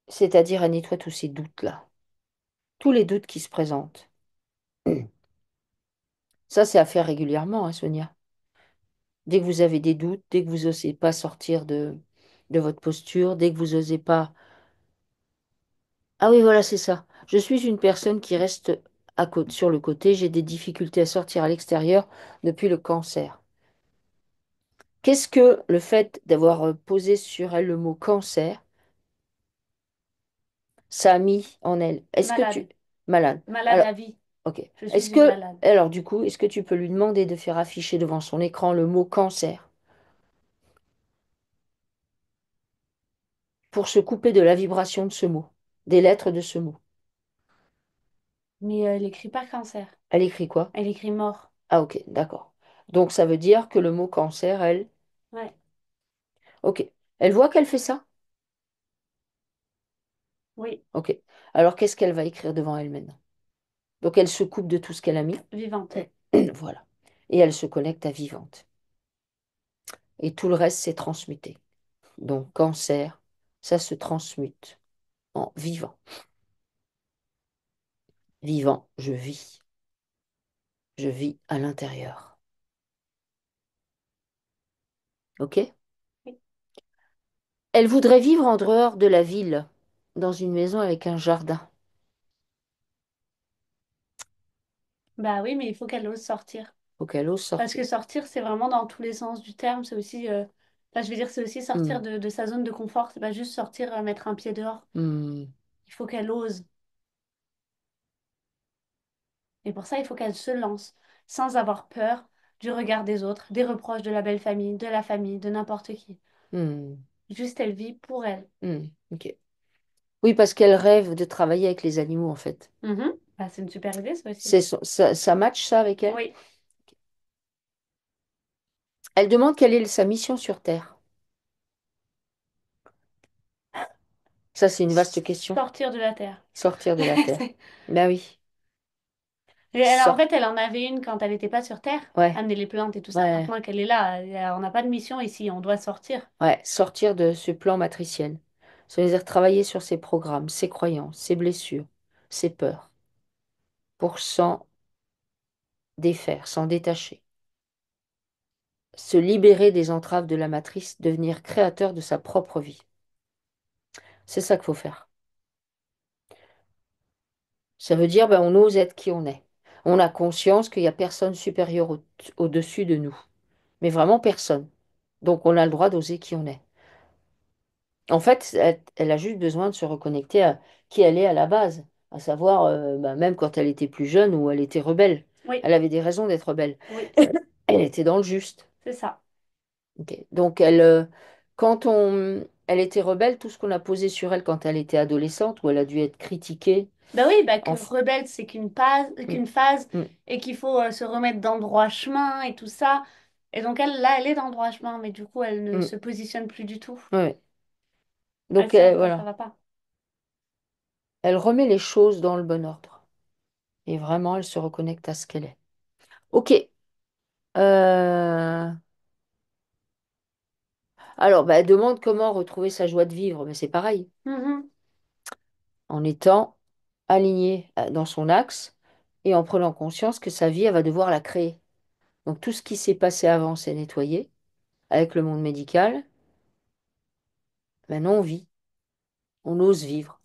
c'est-à-dire elle nettoie tous ces doutes-là, tous les doutes qui se présentent. Ça, c'est à faire régulièrement, hein, Sonia. Dès que vous avez des doutes, dès que vous n'osez pas sortir de votre posture, dès que vous n'osez pas... Ah oui, voilà, c'est ça. Je suis une personne qui reste sur le côté. J'ai des difficultés à sortir à l'extérieur depuis le cancer. Qu'est-ce que le fait d'avoir posé sur elle le mot cancer, ça a mis en elle? Est-ce que tu... Malade. Malade. Malade Alors, à vie. ok. Je Est-ce suis une que... malade. Alors, du coup, est-ce que tu peux lui demander de faire afficher devant son écran le mot cancer pour se couper de la vibration de ce mot, des lettres de ce mot? Mais elle écrit pas cancer. Elle écrit quoi? Elle écrit mort. Ah, ok, d'accord. Donc, ça veut dire que le mot cancer, elle... Ouais. Ok. Elle voit qu'elle fait ça? Oui. Ok. Alors, qu'est-ce qu'elle va écrire devant elle maintenant? Donc, elle se coupe de tout ce qu'elle a mis. Vivante. Voilà. Et elle se connecte à vivante. Et tout le reste, c'est transmuté. Donc, cancer, ça se transmute en vivant. Vivant, je vis. Je vis à l'intérieur. Ok? Oui. Elle voudrait vivre en dehors de la ville, dans une maison avec un jardin. Bah oui, mais il faut qu'elle ose sortir. Faut qu'elle ose Parce sortir. que sortir, c'est vraiment dans tous les sens du terme. C'est aussi Enfin, je veux dire, c'est aussi sortir Hmm. de sa zone de confort. C'est pas juste sortir, mettre un pied dehors. Hmm. Il faut qu'elle ose. Et pour ça, il faut qu'elle se lance, sans avoir peur du regard des autres, des reproches de la belle famille, de n'importe qui. Hmm. Juste, elle vit pour elle. Hmm. Ok. Oui, parce qu'elle rêve de travailler avec les animaux, en fait. Mhm. Bah, c'est une super idée, ça aussi. Ça match ça avec elle? Oui. Elle demande quelle est sa mission sur Terre. Ça, c'est une vaste question. Sortir de la terre. Sortir de la Terre. C'est- Ben oui. En Sort. fait, elle en avait une quand elle n'était pas sur Terre, Ouais, amener les plantes et tout ça. ouais, Maintenant qu'elle est là, on n'a pas de mission ici, on doit sortir. ouais. Sortir de ce plan matriciel. Ça veut dire travailler sur ses programmes, ses croyances, ses blessures, ses peurs, pour s'en défaire, s'en détacher. Se libérer des entraves de la matrice, devenir créateur de sa propre vie. C'est ça qu'il faut faire. Ça veut dire, ben, on ose être qui on est. On a conscience qu'il n'y a personne supérieur au-dessus de nous. Mais vraiment personne. Donc on a le droit d'oser qui on est. En fait, elle a juste besoin de se reconnecter à qui elle est à la base, à savoir, ben, même quand elle était plus jeune ou elle était rebelle. Oui, Elle avait des raisons d'être rebelle. oui, Elle était dans le juste. c'est ça. Ok. Donc quand elle était rebelle, tout ce qu'on a posé sur elle quand elle était adolescente, où elle a dû être critiquée, Bah oui, bah que en... rebelle, c'est Mm, qu'une phase mm, et qu'il faut se remettre dans le droit chemin et tout ça. Et donc elle, là, elle est dans le droit chemin, mais du coup, elle ne mm, se positionne plus du tout. ouais. Elle Donc sait à quoi ça voilà, va pas. elle remet les choses dans le bon ordre. Et vraiment, elle se reconnecte à ce qu'elle est. Ok. Euh, Alors, bah, elle demande comment retrouver sa joie de vivre, mais c'est pareil, Mhm. en étant alignée dans son axe et en prenant conscience que sa vie, elle va devoir la créer. Donc tout ce qui s'est passé avant, c'est nettoyé avec le monde médical. Maintenant, on vit, on ose vivre.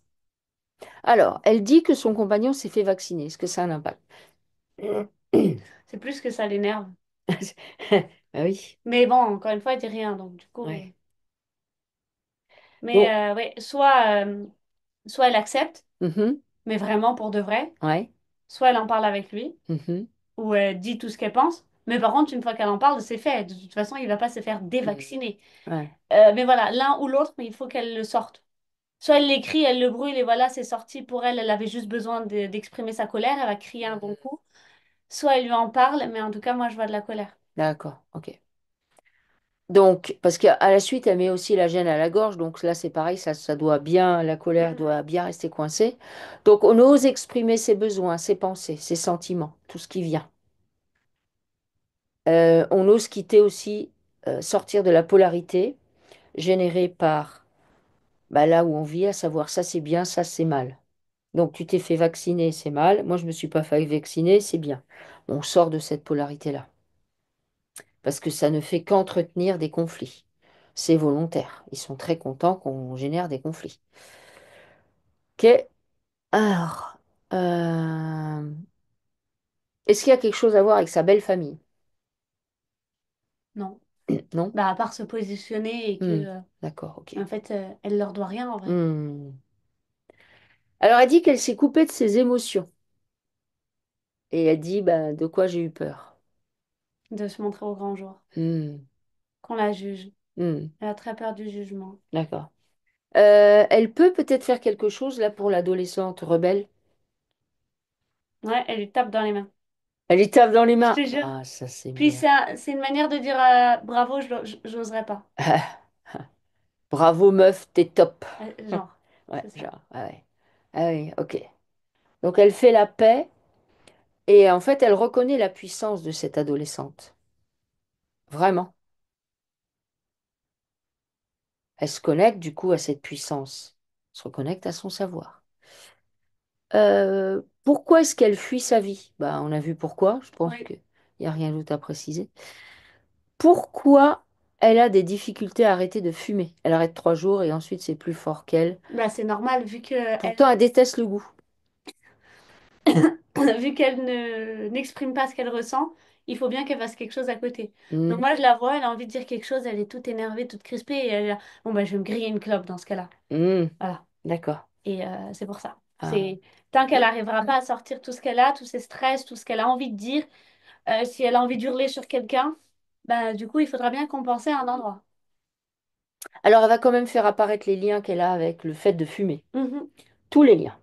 Alors, elle dit que son compagnon s'est fait vacciner. Est-ce que ça a un impact? C'est plus que ça l'énerve. Ah oui, Mais bon, encore une fois, elle dit rien, donc du coup. ouais. Mais Donc, ouais, soit elle accepte, mhm, mais vraiment pour de vrai, ouais, soit elle en parle avec lui, mhm, ou elle dit tout ce qu'elle pense. Mais par contre, une fois qu'elle en parle, c'est fait. De toute façon, il va pas se faire mhm, dévacciner. ouais. Mais voilà, l'un ou l'autre, mais il faut qu'elle le sorte. Soit elle l'écrit, elle le brûle et voilà, c'est sorti pour elle. Elle avait juste besoin d'exprimer sa colère. Elle va crier un bon coup. Soit elle lui en parle, mais en tout cas, moi, je vois de la colère. D'accord, ok. Donc, parce qu'à la suite, elle met aussi la gêne à la gorge, donc là c'est pareil, ça doit bien, la colère Mhm. doit bien rester coincée. Donc on ose exprimer ses besoins, ses pensées, ses sentiments, tout ce qui vient. On ose quitter aussi, sortir de la polarité générée par bah, là où on vit, à savoir ça c'est bien, ça c'est mal. Donc tu t'es fait vacciner, c'est mal. Moi je me suis pas fait vacciner, c'est bien. On sort de cette polarité-là parce que ça ne fait qu'entretenir des conflits. C'est volontaire. Ils sont très contents qu'on génère des conflits. Ok. Alors, euh, est-ce qu'il y a quelque chose à voir avec sa belle famille? Non. Non? Bah, à part se positionner et que, Hmm. D'accord, ok. en fait, elle leur doit rien en vrai. Hmm. Alors, elle dit qu'elle s'est coupée de ses émotions. Et elle dit, bah, de quoi j'ai eu peur. De se montrer au grand jour. Hmm. Qu'on la juge. Hmm. Elle a très peur du jugement. D'accord. Elle peut peut-être faire quelque chose là pour l'adolescente rebelle. Ouais, elle lui tape dans les mains. Elle lui tape dans les Je mains. te jure. Ah, ça c'est Puis bien. c'est une manière de dire bravo, j'oserais pas. Bravo meuf, t'es top. Genre, Ouais, c'est ça. genre, ah ouais. Ah oui, ok. Donc elle fait la paix et en fait elle reconnaît la puissance de cette adolescente. Vraiment. Elle se connecte du coup à cette puissance. Elle se reconnecte à son savoir. Pourquoi est-ce qu'elle fuit sa vie? Bah, on a vu pourquoi, je pense Oui. qu'il n'y a rien d'autre à préciser. Pourquoi elle a des difficultés à arrêter de fumer? Elle arrête 3 jours et ensuite c'est plus fort qu'elle. Bah, c'est normal vu que Pourtant, elle déteste le goût. vu qu'elle ne n'exprime pas ce qu'elle ressent, il faut bien qu'elle fasse quelque chose à côté. Donc Hmm, moi, je la vois, elle a envie de dire quelque chose, elle est toute énervée, toute crispée, et elle est là, bon, bah, je vais me griller une clope dans ce cas-là. hmm, Voilà. d'accord. Et c'est pour ça. Ah. C'est tant qu'elle n'arrivera pas à sortir tout ce qu'elle a, tous ses stress, tout ce qu'elle a envie de dire, si elle a envie d'hurler sur quelqu'un, bah, du coup, il faudra bien compenser à un endroit. Alors, elle va quand même faire apparaître les liens qu'elle a avec le fait de fumer. Mhm. Tous les liens.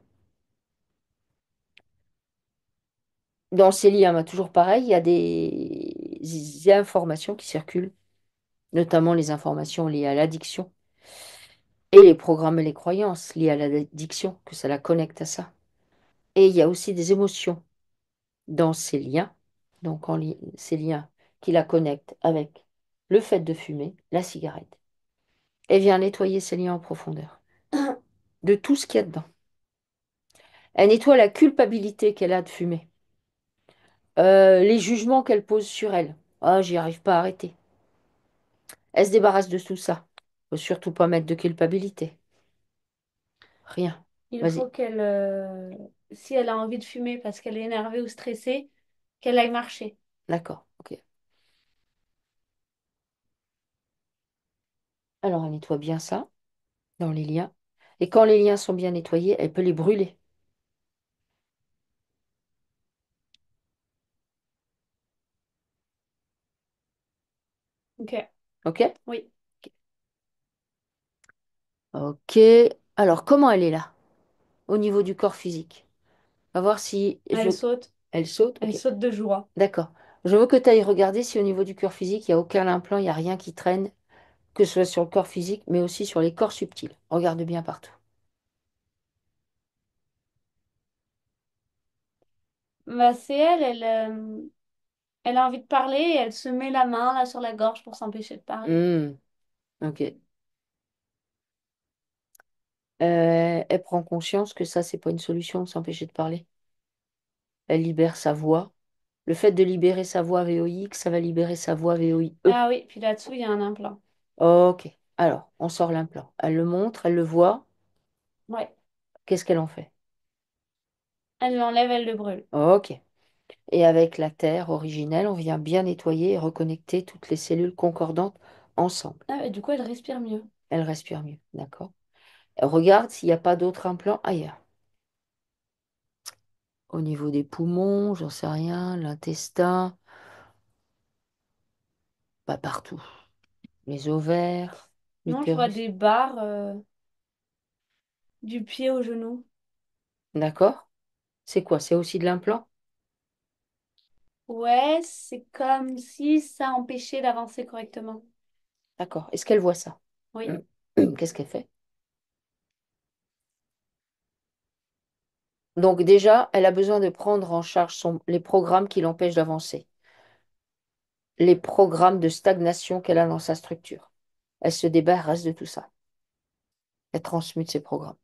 Dans ces liens, bah, toujours pareil, il y a des informations qui circulent, notamment les informations liées à l'addiction et les programmes et les croyances liées à l'addiction, que ça la connecte à ça. Et il y a aussi des émotions dans ces liens, donc ces liens qui la connectent avec le fait de fumer, la cigarette, et vient nettoyer ces liens en profondeur, de tout ce qu'il y a dedans. Elle nettoie la culpabilité qu'elle a de fumer, les jugements qu'elle pose sur elle. Ah, j'y arrive pas à arrêter. Elle se débarrasse de tout ça. Faut surtout pas mettre de culpabilité. Rien. Il Vas-y. faut qu'elle, si elle a envie de fumer parce qu'elle est énervée ou stressée, qu'elle aille marcher. D'accord. Ok. Alors, elle nettoie bien ça dans les liens. Et quand les liens sont bien nettoyés, elle peut les brûler. Ok, Ok? oui. Ok. Alors, comment elle est là? Au niveau du corps physique. On va voir si je Elle veux. saute, Elle saute? elle Ok. saute de joie. D'accord. Je veux que tu ailles regarder si au niveau du corps physique, il n'y a aucun implant, il n'y a rien qui traîne, que ce soit sur le corps physique, mais aussi sur les corps subtils. Regarde bien partout. Bah, c'est elle, elle a envie de parler et elle se met la main là sur la gorge pour s'empêcher de parler. Hmm, ok. Elle prend conscience que ça, c'est pas une solution de s'empêcher de parler. Elle libère sa voix. Le fait de libérer sa voix VOIX, ça va libérer sa voix VOIE. Ah oui, puis là-dessous, il y a un implant. Ok. Alors, on sort l'implant. Elle le montre, elle le voit. Ouais, Qu'est-ce qu'elle en fait? elle l'enlève, elle le brûle. Ok. Et avec la terre originelle, on vient bien nettoyer et reconnecter toutes les cellules concordantes ensemble. Ah, et du coup, elle respire mieux. Elle respire mieux. D'accord? Elle regarde s'il n'y a pas d'autres implants ailleurs. Au niveau des poumons, j'en sais rien, l'intestin, pas partout. Les ovaires, Non, je vois l'utérus. des barres du pied au genou. D'accord? C'est quoi? C'est aussi de l'implant? Ouais, c'est comme si ça empêchait d'avancer correctement. D'accord. Est-ce qu'elle voit ça? Oui. Qu'est-ce qu'elle fait? Donc déjà, elle a besoin de prendre en charge les programmes qui l'empêchent d'avancer, les programmes de stagnation qu'elle a dans sa structure. Elle se débarrasse de tout ça. Elle transmute ses programmes.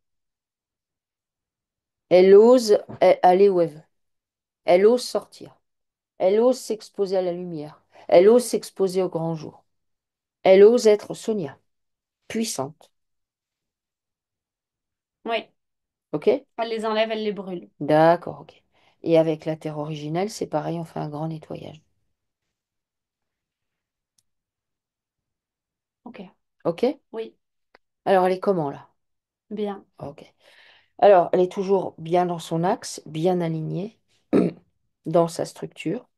Elle ose aller où elle veut. Elle ose sortir. Elle ose s'exposer à la lumière. Elle ose s'exposer au grand jour. Elle ose être Sonia, puissante. Oui. OK? Elle les enlève, elle les brûle. D'accord, OK. Et avec la terre originelle, c'est pareil, on fait un grand nettoyage. Ok. OK? Oui. Alors, elle est comment là? Bien. OK. Alors, elle est toujours bien dans son axe, bien alignée dans sa structure.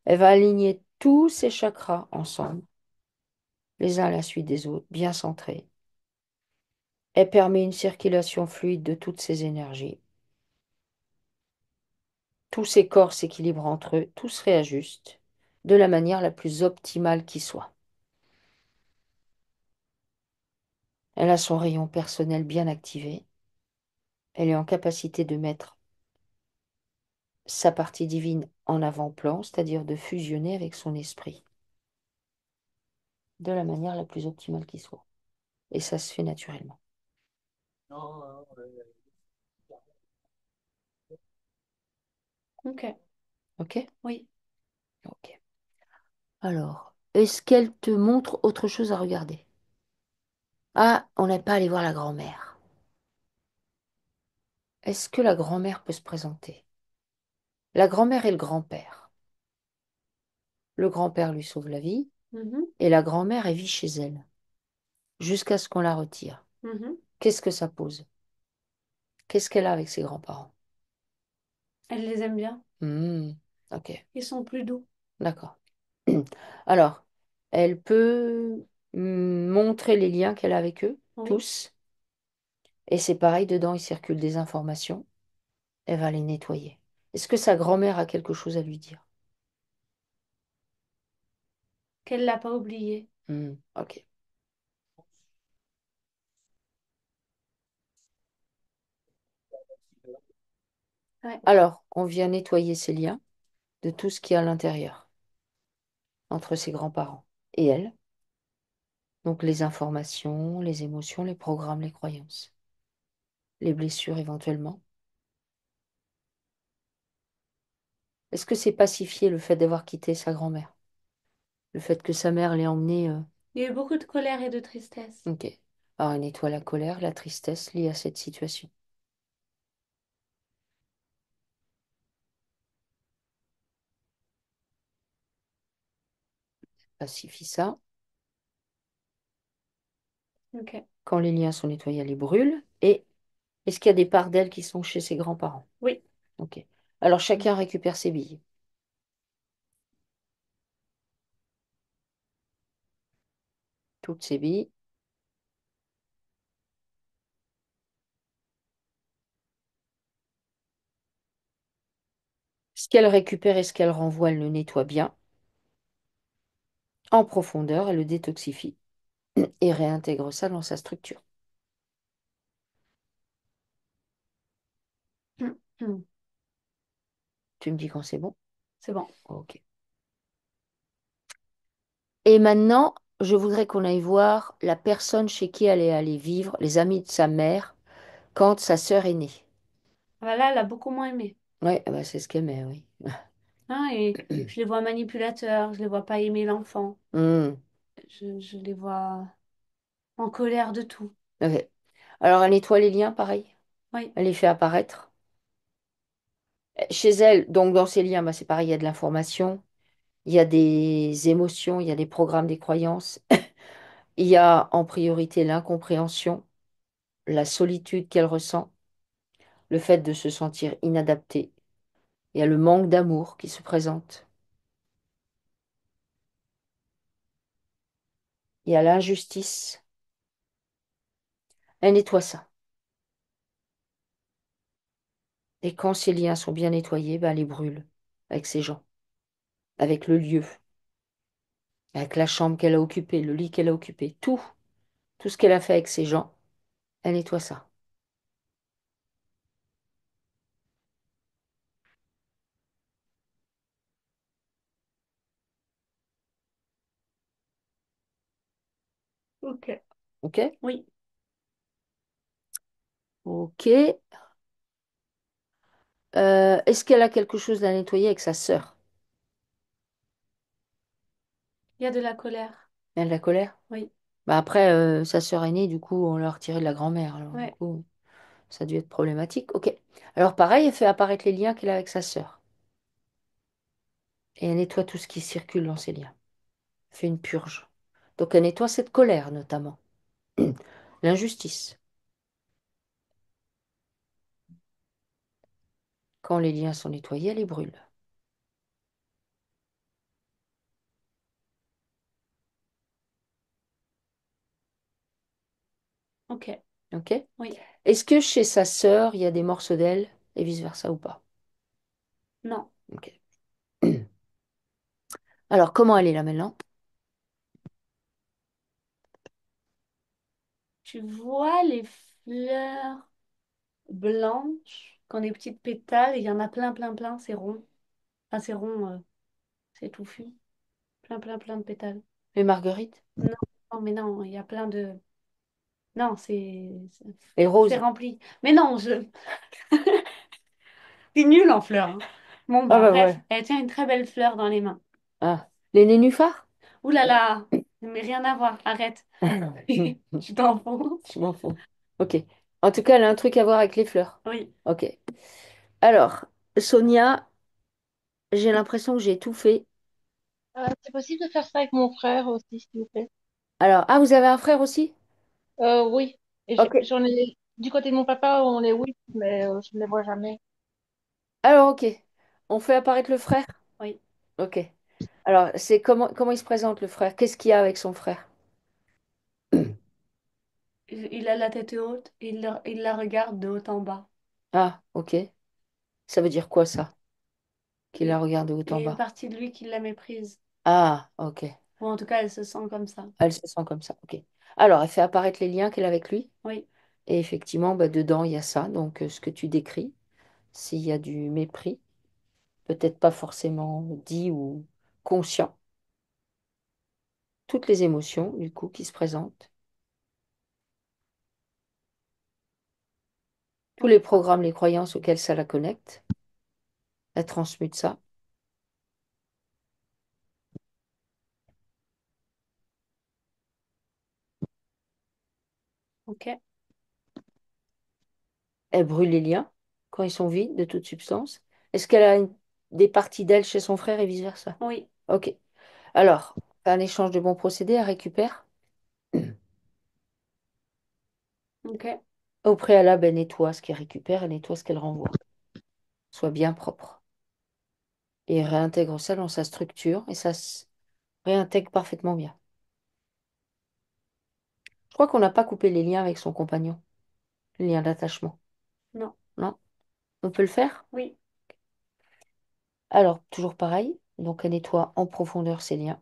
Elle va aligner tous ses chakras ensemble, les uns à la suite des autres, bien centrés. Elle permet une circulation fluide de toutes ces énergies. Tous ces corps s'équilibrent entre eux, tout se réajuste de la manière la plus optimale qui soit. Elle a son rayon personnel bien activé. Elle est en capacité de mettre sa partie divine en avant-plan, c'est-à-dire de fusionner avec son esprit de la manière la plus optimale qui soit. Et ça se fait naturellement. Ok. OK? Oui. OK. Alors, est-ce qu'elle te montre autre chose à regarder? Ah, on n'est pas allé voir la grand-mère. Est-ce que la grand-mère peut se présenter? La grand-mère et le grand-père. Le grand-père lui sauve la vie Mhm. et la grand-mère, elle vit chez elle jusqu'à ce qu'on la retire. Mhm. Qu'est-ce que ça pose? Qu'est-ce qu'elle a avec ses grands-parents? Elle les aime bien. Hmm, ok, Ils sont plus doux. d'accord. Alors, elle peut montrer les liens qu'elle a avec eux, Oui. tous, et c'est pareil, dedans, il circule des informations, elle va les nettoyer. Est-ce que sa grand-mère a quelque chose à lui dire? Qu'elle l'a pas oublié. Ok. Ouais. Alors, on vient nettoyer ces liens de tout ce qu'il y a à l'intérieur, entre ses grands-parents et elle. Donc les informations, les émotions, les programmes, les croyances, les blessures éventuellement. Est-ce que c'est pacifié le fait d'avoir quitté sa grand-mère? Le fait que sa mère l'ait emmené. Il y a eu beaucoup de colère et de tristesse. Ok. Alors elle nettoie la colère, la tristesse liée à cette situation. Pacifie ça. Ok. Quand les liens sont nettoyés, elle les brûle. Et est-ce qu'il y a des parts d'elle qui sont chez ses grands-parents? Oui. Ok. Alors chacun récupère ses billes. Toutes ses billes. Ce qu'elle récupère et ce qu'elle renvoie, elle le nettoie bien. En profondeur, elle le détoxifie et réintègre ça dans sa structure. Mhm. Tu me dis quand c'est bon? C'est bon. Ok. Et maintenant, je voudrais qu'on aille voir la personne chez qui elle est allée vivre, les amis de sa mère, quand sa sœur est née. Ah bah là, elle a beaucoup moins aimé. Ouais, ah bah, c'est ce qu'elle met, oui. Hein, et je les vois manipulateurs, je les vois pas aimer l'enfant. Hmm, Je les vois en colère de tout. ok. Alors, elle nettoie les liens, pareil. Oui. Elle les fait apparaître. Chez elle, donc dans ces liens, bah, c'est pareil, il y a de l'information, il y a des émotions, il y a des programmes, des croyances. Il y a en priorité l'incompréhension, la solitude qu'elle ressent, le fait de se sentir inadaptée. Il y a le manque d'amour qui se présente. Il y a l'injustice. Elle nettoie ça. Et quand ces liens sont bien nettoyés, ben, elle les brûle avec ses gens, avec le lieu, avec la chambre qu'elle a occupée, le lit qu'elle a occupé, tout ce qu'elle a fait avec ses gens, elle nettoie ça. Ok. Ok? Oui. Ok. Est-ce qu'elle a quelque chose à nettoyer avec sa sœur? Il y a de la colère. Elle a de la colère? Oui. Bah après, sa sœur aînée, du coup, on l'a retirée de la grand-mère. Alors, du Ouais. coup, ça a dû être problématique. Ok. Alors, pareil, elle fait apparaître les liens qu'elle a avec sa sœur. Et elle nettoie tout ce qui circule dans ces liens. Elle fait une purge. Donc, elle nettoie cette colère, notamment. L'injustice. Quand les liens sont nettoyés, elle les brûle. Ok. Ok? Oui. Est-ce que chez sa sœur, il y a des morceaux d'elle et vice-versa ou pas? Non. Ok. Alors, comment elle est là maintenant? Tu vois les fleurs blanches, quand des petites pétales, il y en a plein, plein, plein, c'est rond. Enfin, c'est rond, c'est touffu. Plein, plein, plein de pétales. Les marguerites? Non, non, mais non, il y a plein de... Non, Les c'est roses? rempli. Mais non, je... C'est nul en fleurs, hein. Bon, Ah bah bah bref, ouais. elle tient une très belle fleur dans les mains. Ah. Les nénuphars? Ouh là là, mais rien à voir, arrête. Tu t'enfonces. Je m'en fous. Ok. En tout cas, elle a un truc à voir avec les fleurs. Oui. Ok. Alors, Sonia, j'ai l'impression que j'ai tout fait. C'est possible de faire ça avec mon frère aussi, s'il vous plaît. Alors, ah, vous avez un frère aussi? Oui. Et Ok. j'en ai du côté de mon papa, on est oui, mais je ne les vois jamais. Alors, ok. On fait apparaître le frère? Oui. Ok. Alors, c'est comment il se présente, le frère? Qu'est-ce qu'il y a avec son frère? Il a la tête haute, il la regarde de haut en bas. Ah, ok. Ça veut dire quoi, ça? Qu'il la Il regarde de haut il y en a une bas. partie de lui qui la méprise. Ah, ok. Ou en tout cas, elle se sent comme ça. Elle se sent comme ça, ok. Alors, elle fait apparaître les liens qu'elle a avec lui. Oui, Et effectivement, bah, dedans, il y a ça. Donc, ce que tu décris, s'il y a du mépris, peut-être pas forcément dit ou conscient, toutes les émotions, du coup, qui se présentent, tous les programmes, les croyances auxquelles ça la connecte, elle transmute ça. ok. Elle brûle les liens quand ils sont vides de toute substance. Est-ce qu'elle a des parties d'elle chez son frère et vice-versa? Oui, Ok. Alors, un échange de bons procédés, elle récupère. ok, Au préalable, elle nettoie ce qu'elle récupère, elle nettoie ce qu'elle renvoie. Soit bien propre. Et elle réintègre ça dans sa structure et ça se réintègre parfaitement bien. Je crois qu'on n'a pas coupé les liens avec son compagnon, les liens d'attachement. non, Non? On peut le faire? oui, Alors, toujours pareil. Donc, elle nettoie en profondeur ses liens.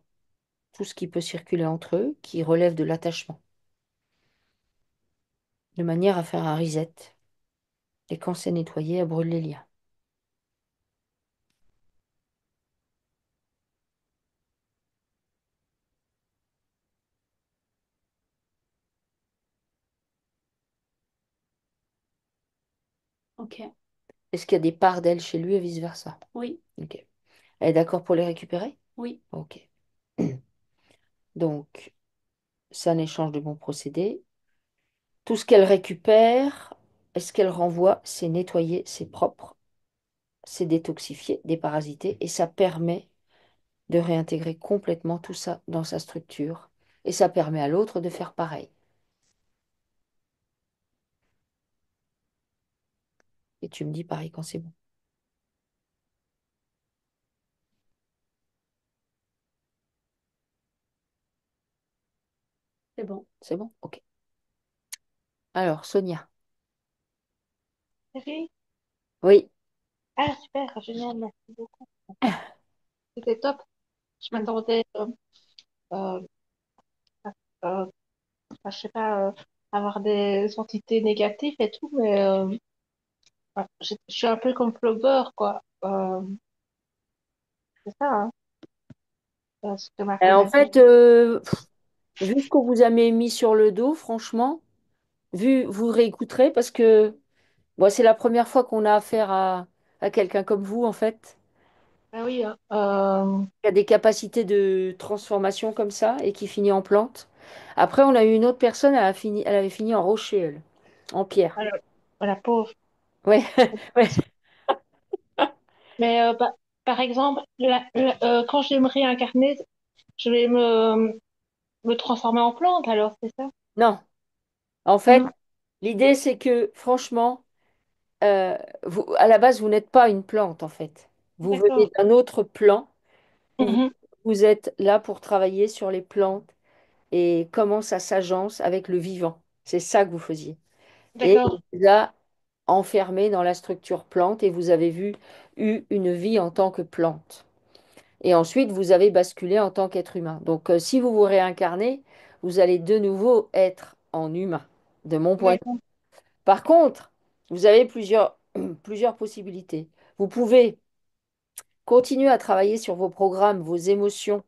Tout ce qui peut circuler entre eux, qui relève de l'attachement. De manière à faire un reset. Et quand c'est nettoyé, elle brûle les liens. ok, Est-ce qu'il y a des parts d'elle chez lui et vice-versa? oui, Ok. Elle est d'accord pour les récupérer? oui, Ok. Donc, c'est un échange de bons procédés. Tout ce qu'elle récupère, est-ce qu'elle renvoie, c'est nettoyé, c'est propre, c'est détoxifié, déparasité, et ça permet de réintégrer complètement tout ça dans sa structure. Et ça permet à l'autre de faire pareil. Et tu me dis pareil quand c'est bon. c'est bon. C'est bon? Ok. Alors, Sonia. Oui. Oui. Ah, super, génial, merci beaucoup. C'était top. Je Mm. m'attendais, euh, à, je sais pas, avoir des entités négatives et tout, mais ouais, je suis un peu comme Flaubert, quoi. C'est ça, hein, ce que ma fille En m'a dit. fait, vu ce qu'on vous a mis sur le dos, franchement, vous réécouterez parce que moi, c'est la première fois qu'on a affaire à quelqu'un comme vous, en fait, Ah oui, hein, qui a des capacités de transformation comme ça et qui finit en plante. Après, on a eu une autre personne, elle avait fini en rocher, elle, en pierre. voilà, voilà, pauvre. Ouais, ouais. Mais par exemple, quand je vais me réincarner, je vais me transformer en plante, alors, c'est ça? Non, en fait, Mhm. l'idée, c'est que, franchement, à la base, vous n'êtes pas une plante, en fait. Vous venez D'accord. d'un autre plan où Mhm. vous êtes là pour travailler sur les plantes et comment ça s'agence avec le vivant. C'est ça que vous faisiez. Et D'accord. on vous a enfermé dans la structure plante et vous avez eu une vie en tant que plante. Et ensuite, vous avez basculé en tant qu'être humain. Donc, si vous vous réincarnez, vous allez de nouveau être en humain, de mon point de vue. D'accord. Par contre, vous avez plusieurs possibilités. Vous pouvez continuer à travailler sur vos programmes, vos émotions,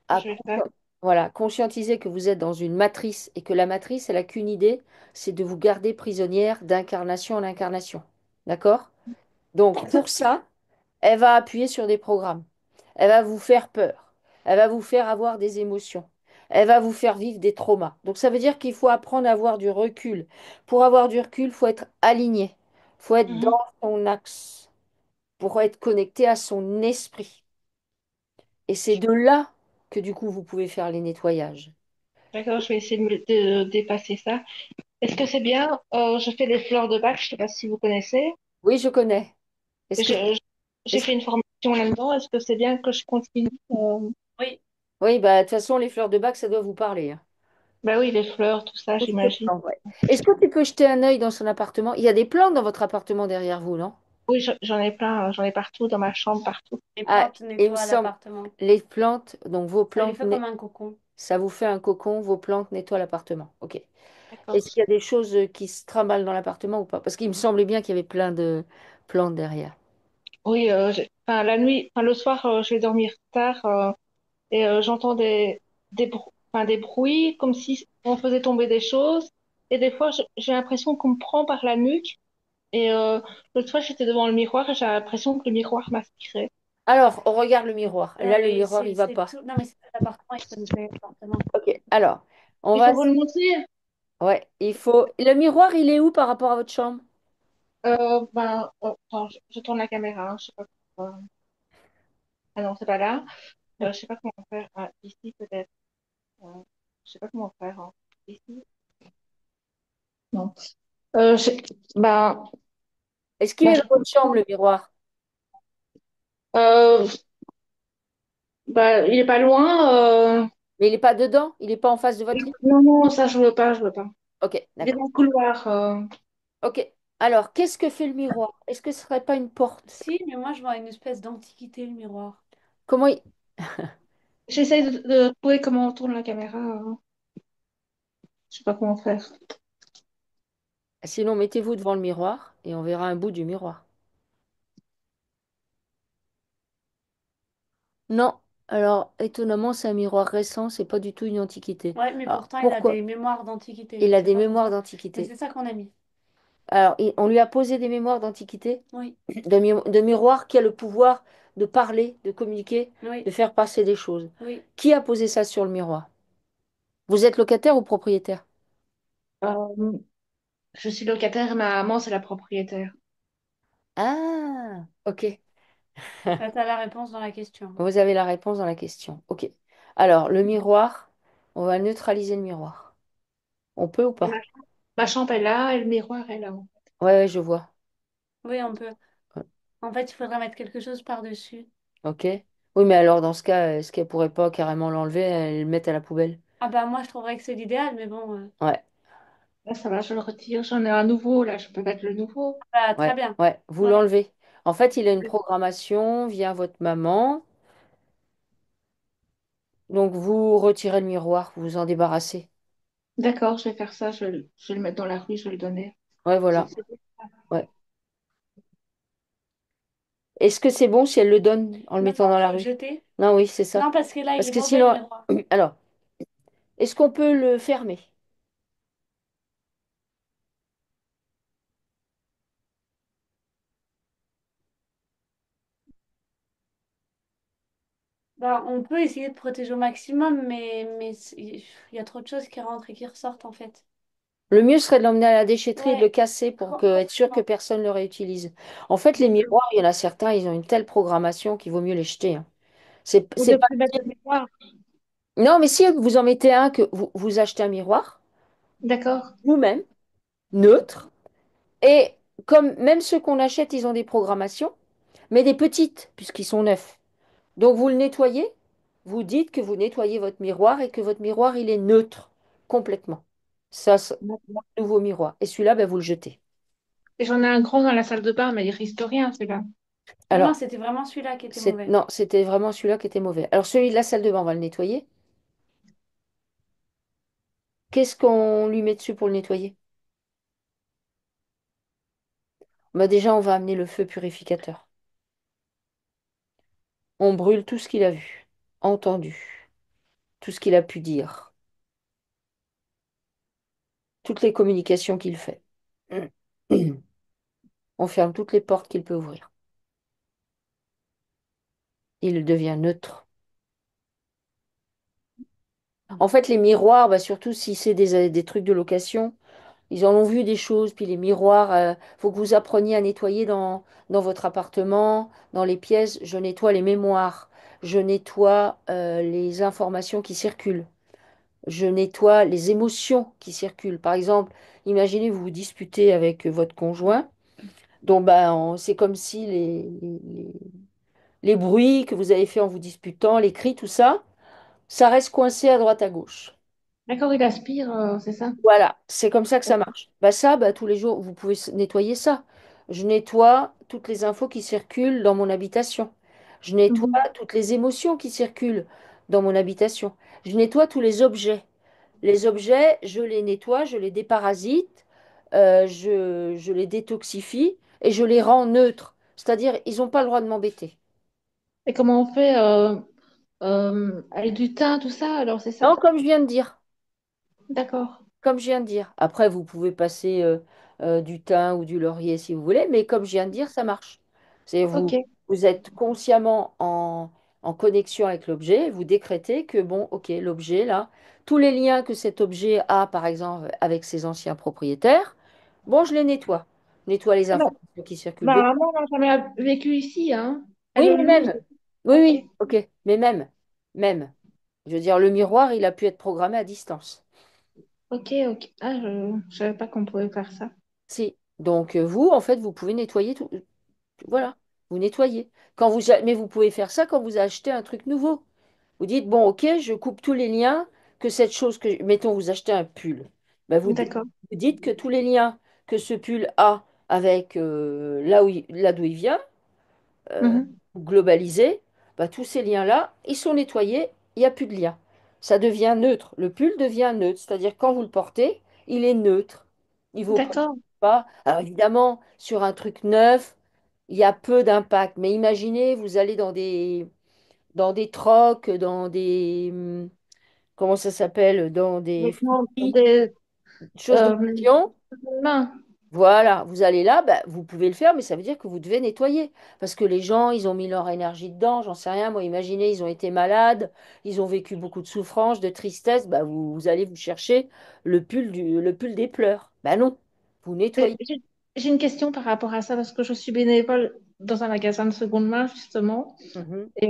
à Je vais faire. voilà, conscientiser que vous êtes dans une matrice et que la matrice, elle n'a qu'une idée, c'est de vous garder prisonnière d'incarnation en incarnation. D'accord? Donc, pour ça, elle va appuyer sur des programmes. Elle va vous faire peur. Elle va vous faire avoir des émotions. Elle va vous faire vivre des traumas. Donc, ça veut dire qu'il faut apprendre à avoir du recul. Pour avoir du recul, il faut être aligné. Il faut être dans Mhm. son axe pour être connecté à son esprit. Et c'est de là que du coup vous pouvez faire les nettoyages. D'accord, je vais essayer de dépasser ça. Est-ce que c'est bien? Je fais des fleurs de bac, je sais pas si vous connaissez. Oui, je connais. Est-ce que, Je- j'ai est-ce que- fait une formation là-dedans. Est-ce que c'est bien que je continue? Oui, Oui, bah, de toute façon, les fleurs de bac, ça doit vous parler, hein. Bah oui, les fleurs, tout ça, Plus que j'imagine. plantes, ouais. Est-ce que tu peux jeter un œil dans son appartement? Il y a des plantes dans votre appartement derrière vous, non? Oui, j'en ai plein, j'en ai partout, dans ma chambre, partout. les Ah, plantes il me nettoient semble, l'appartement. les plantes, donc vos Ça lui plantes, fait comme un cocon. ça vous fait un cocon, vos plantes nettoient l'appartement. Ok. D'accord. Est-ce qu'il y a des choses qui se trimballent dans l'appartement ou pas? Parce qu'il me semblait bien qu'il y avait plein de plantes derrière. Oui, enfin, la nuit, enfin, le soir, je vais dormir tard et j'entends enfin, des bruits comme si on faisait tomber des choses. Et des fois, j'ai l'impression qu'on me prend par la nuque. Et l'autre fois, j'étais devant le miroir et j'ai l'impression que le miroir m'aspirait. Alors, on regarde le miroir. Non, Là, le mais miroir, il va c'est pas. tout. Non, mais c'est tout l'appartement, il faut nettoyer l'appartement. Ok. Alors, on Il va. faut vous le montrer. Ouais, il faut. Le miroir, il est où par rapport à votre chambre? Attends, je tourne la caméra, hein, je sais pas pourquoi. Ah non, c'est pas là. Je sais pas comment faire. Ah, ici peut-être. Euh, je sais pas comment faire, hein. Ici. Non. Euh, je- ben, Est-ce qu'il bah, est je- dans votre chambre, le miroir? euh, il est pas loin. Mais il n'est pas dedans? Il n'est pas en face de votre lit? Non, non, ça, je veux pas, je veux pas. Ok, Il est d'accord. dans le couloir. Ok. Alors, qu'est-ce que fait le miroir? Est-ce que ce serait pas une porte? Si, mais moi, je vois une espèce d'antiquité, le miroir. Comment il... J'essaye de trouver comment on tourne la caméra. Je sais pas comment faire. Sinon, mettez-vous devant le miroir et on verra un bout du miroir. Non. Alors, étonnamment, c'est un miroir récent, c'est pas du tout une antiquité. Ouais, mais Alors, pourtant, il a pourquoi? des mémoires d'antiquité. Il Je a sais des pas mémoires pourquoi. Mais d'antiquité. c'est ça qu'on a mis. Alors, on lui a posé des mémoires d'antiquité, Oui, de miroir qui a le pouvoir de parler, de communiquer, oui, de faire passer des choses. oui. Qui a posé ça sur le miroir? Vous êtes locataire ou propriétaire? Euh, je suis locataire et ma maman, c'est la propriétaire. Ah, ok. Là, t'as la réponse dans la question. Vous avez la réponse dans la question. Ok. Alors, le miroir, on va neutraliser le miroir. On peut ou Et pas? ma chambre est là et le miroir est là. Ouais, ouais, je vois. Oui, on peut. En fait, il faudrait mettre quelque chose par-dessus. Ok. Oui, mais alors, dans ce cas, est-ce qu'elle pourrait pas carrément l'enlever et le mettre à la poubelle? Ah bah moi, je trouverais que c'est l'idéal, mais bon. Ouais, Là, ça va, je le retire. J'en ai un nouveau, là, je peux mettre le nouveau. Bah, très ouais, bien. ouais. Vous Ouais. l'enlevez. En fait, il a une programmation via votre maman. Donc, vous retirez le miroir, vous vous en débarrassez. D'accord, je vais faire ça. Je vais le mettre dans la rue, je vais le donner. Ouais, C'est- voilà. c'est- Ouais. Est-ce que c'est bon si elle le donne en le Non, mettant dans la faut le rue? jeter. Non, oui, c'est ça. Non, parce que là, il Parce est que mauvais, le sinon, miroir. alors, est-ce qu'on peut le fermer? Bah, on peut essayer de protéger au maximum, il y a trop de choses qui rentrent et qui ressortent, en fait. Le mieux serait de l'emmener à la déchetterie et de le Ouais, casser pour être sûr que complètement. personne ne le réutilise. En fait, les miroirs, il y en a certains, ils ont une telle programmation qu'il vaut mieux les jeter, hein. Ou C'est ne pas... plus mettre de miroir. Non, mais si vous en mettez un, que vous achetez un miroir, D'accord. vous-même, neutre, et comme même ceux qu'on achète, ils ont des programmations, mais des petites, puisqu'ils sont neufs. Donc vous le nettoyez, vous dites que vous nettoyez votre miroir et que votre miroir, il est neutre, complètement. Ça, c'est un nouveau miroir. Et celui-là, ben, vous le jetez. Et j'en ai un grand dans la salle de bain, mais il risque rien, celui-là. Non, non, Alors, c'était vraiment celui-là qui était mauvais. non, c'était vraiment celui-là qui était mauvais. Alors celui de la salle de bain, on va le nettoyer. Qu'est-ce qu'on lui met dessus pour le nettoyer? Bah déjà, on va amener le feu purificateur. On brûle tout ce qu'il a vu, entendu, tout ce qu'il a pu dire, toutes les communications qu'il fait. On ferme toutes les portes qu'il peut ouvrir. Il devient neutre. En fait, les miroirs, bah, surtout si c'est des trucs de location, ils en ont vu des choses. Puis les miroirs, faut que vous appreniez à nettoyer dans votre appartement, dans les pièces. Je nettoie les mémoires. je nettoie les informations qui circulent, je nettoie les émotions qui circulent. Par exemple, imaginez vous vous disputez avec votre conjoint, donc c'est comme si les bruits que vous avez fait en vous disputant, les cris, tout ça, ça reste coincé à droite à gauche. D'accord, il aspire, c'est ça? Voilà, c'est comme ça que ça marche. Tous les jours, vous pouvez nettoyer ça. Je nettoie toutes les infos qui circulent dans mon habitation. Je nettoie Mhm. toutes les émotions qui circulent dans mon habitation. Je nettoie tous les objets. Les objets, je les nettoie, je les déparasite, je les détoxifie et je les rends neutres. C'est-à-dire, ils n'ont pas le droit de m'embêter. Et comment on fait avec du thym, tout ça, alors c'est ça? Non, comme je viens de dire. D'accord. Comme je viens de dire. Après, vous pouvez passer du thym ou du laurier si vous voulez, mais comme je viens de dire, ça marche. C'est Ok. vous êtes consciemment en connexion avec l'objet, vous décrétez que, bon, ok, l'objet, là, tous les liens que cet objet a, par exemple, avec ses anciens propriétaires, bon, je les nettoie. Je nettoie les Ah non, informations qui circulent ma dedans. maman n'a jamais vécu ici, hein. Elle Oui, est mais venue. même. Oui, Ok, oui, ok. Mais même. Je veux dire, le miroir, il a pu être programmé à distance. ok, ok. Ah, je ne savais pas qu'on pouvait faire ça. Si. Donc, vous, en fait, vous pouvez nettoyer tout. Voilà, vous nettoyez. Mais vous pouvez faire ça quand vous achetez un truc nouveau. Vous dites, bon, ok, je coupe tous les liens que cette chose que, mettons, vous achetez un pull. Ben, D'accord. vous dites que tous les liens que ce pull a avec là d'où il vient, Mhm. globalisés, ben, tous ces liens-là, ils sont nettoyés, il n'y a plus de lien. Ça devient neutre. Le pull devient neutre, c'est-à-dire quand vous le portez, il est neutre. Il vaut D'accord. pas. Alors évidemment, sur un truc neuf, il y a peu d'impact. Mais imaginez, vous allez dans des trocs, comment ça s'appelle, dans des Vêtements, fouilles, des choses d'occasion. mains. Voilà, vous allez là, vous pouvez le faire, mais ça veut dire que vous devez nettoyer. Parce que les gens, ils ont mis leur énergie dedans, j'en sais rien. Moi, imaginez, ils ont été malades, ils ont vécu beaucoup de souffrance, de tristesse. Vous allez vous chercher le pull des pleurs. Non, vous nettoyez. J'ai une question par rapport à ça parce que je suis bénévole dans un magasin de seconde main, justement. Mhm. Et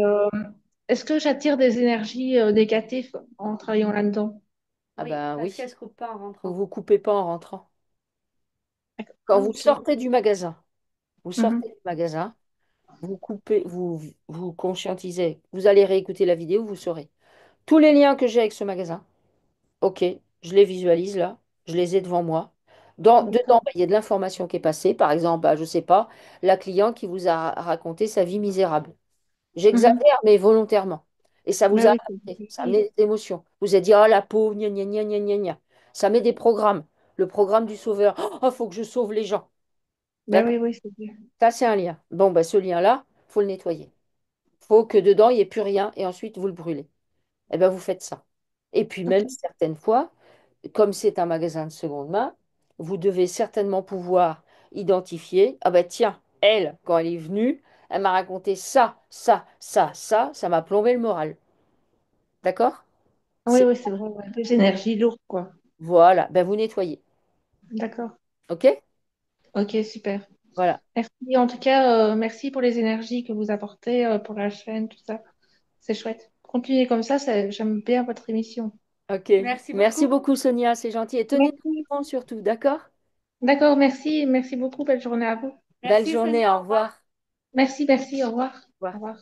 est-ce que j'attire des énergies négatives en travaillant là-dedans? Ah Oui, ben parce qu'elle oui, se coupe pas en vous rentrant. vous coupez pas en rentrant. D'accord. Quand Ah, vous ok. sortez du magasin, vous Mhm. sortez du magasin, vous coupez, vous conscientisez. Vous allez réécouter la vidéo, vous saurez. Tous les liens que j'ai avec ce magasin, ok, je les visualise là, je les ai devant moi. Dedans, D'accord. il y a de l'information qui est passée. Par exemple, je ne sais pas, la cliente qui vous a raconté sa vie misérable. Mhm. J'exagère, mais volontairement. Et ça vous Ben a oui, c'est marqué, ça a difficile. amené des émotions. Vous vous êtes dit, oh la pauvre, gna gna gna gna gna gna. Ça met des programmes. Le programme du sauveur. Oh, faut que je sauve les gens. Ben D'accord? oui, oui, c'est bien. Ça, c'est un lien. Bon, ce lien-là, faut le nettoyer. Faut que dedans, il n'y ait plus rien et ensuite, vous le brûlez. Eh bien, vous faites ça. Et puis, Ok. même certaines fois, comme c'est un magasin de seconde main, vous devez certainement pouvoir identifier, ah ben tiens, elle, quand elle est venue, elle m'a raconté ça m'a plombé le moral. D'accord? Oui, C'est oui, c'est vrai. Ouais. Des énergies lourdes, quoi. voilà, ben vous nettoyez. D'accord. OK? Ok, super. Voilà. Merci. En tout cas, merci pour les énergies que vous apportez pour la chaîne, tout ça. C'est chouette. Continuez comme ça, j'aime bien votre émission. OK. Merci Merci beaucoup. beaucoup, Sonia, c'est gentil. Et tenez-nous Merci. au courant surtout, d'accord? D'accord, merci. Merci beaucoup. Belle journée à vous. Belle Merci, journée, Sonia. au Au revoir. revoir. Merci, merci. Au revoir. Au Au revoir. revoir.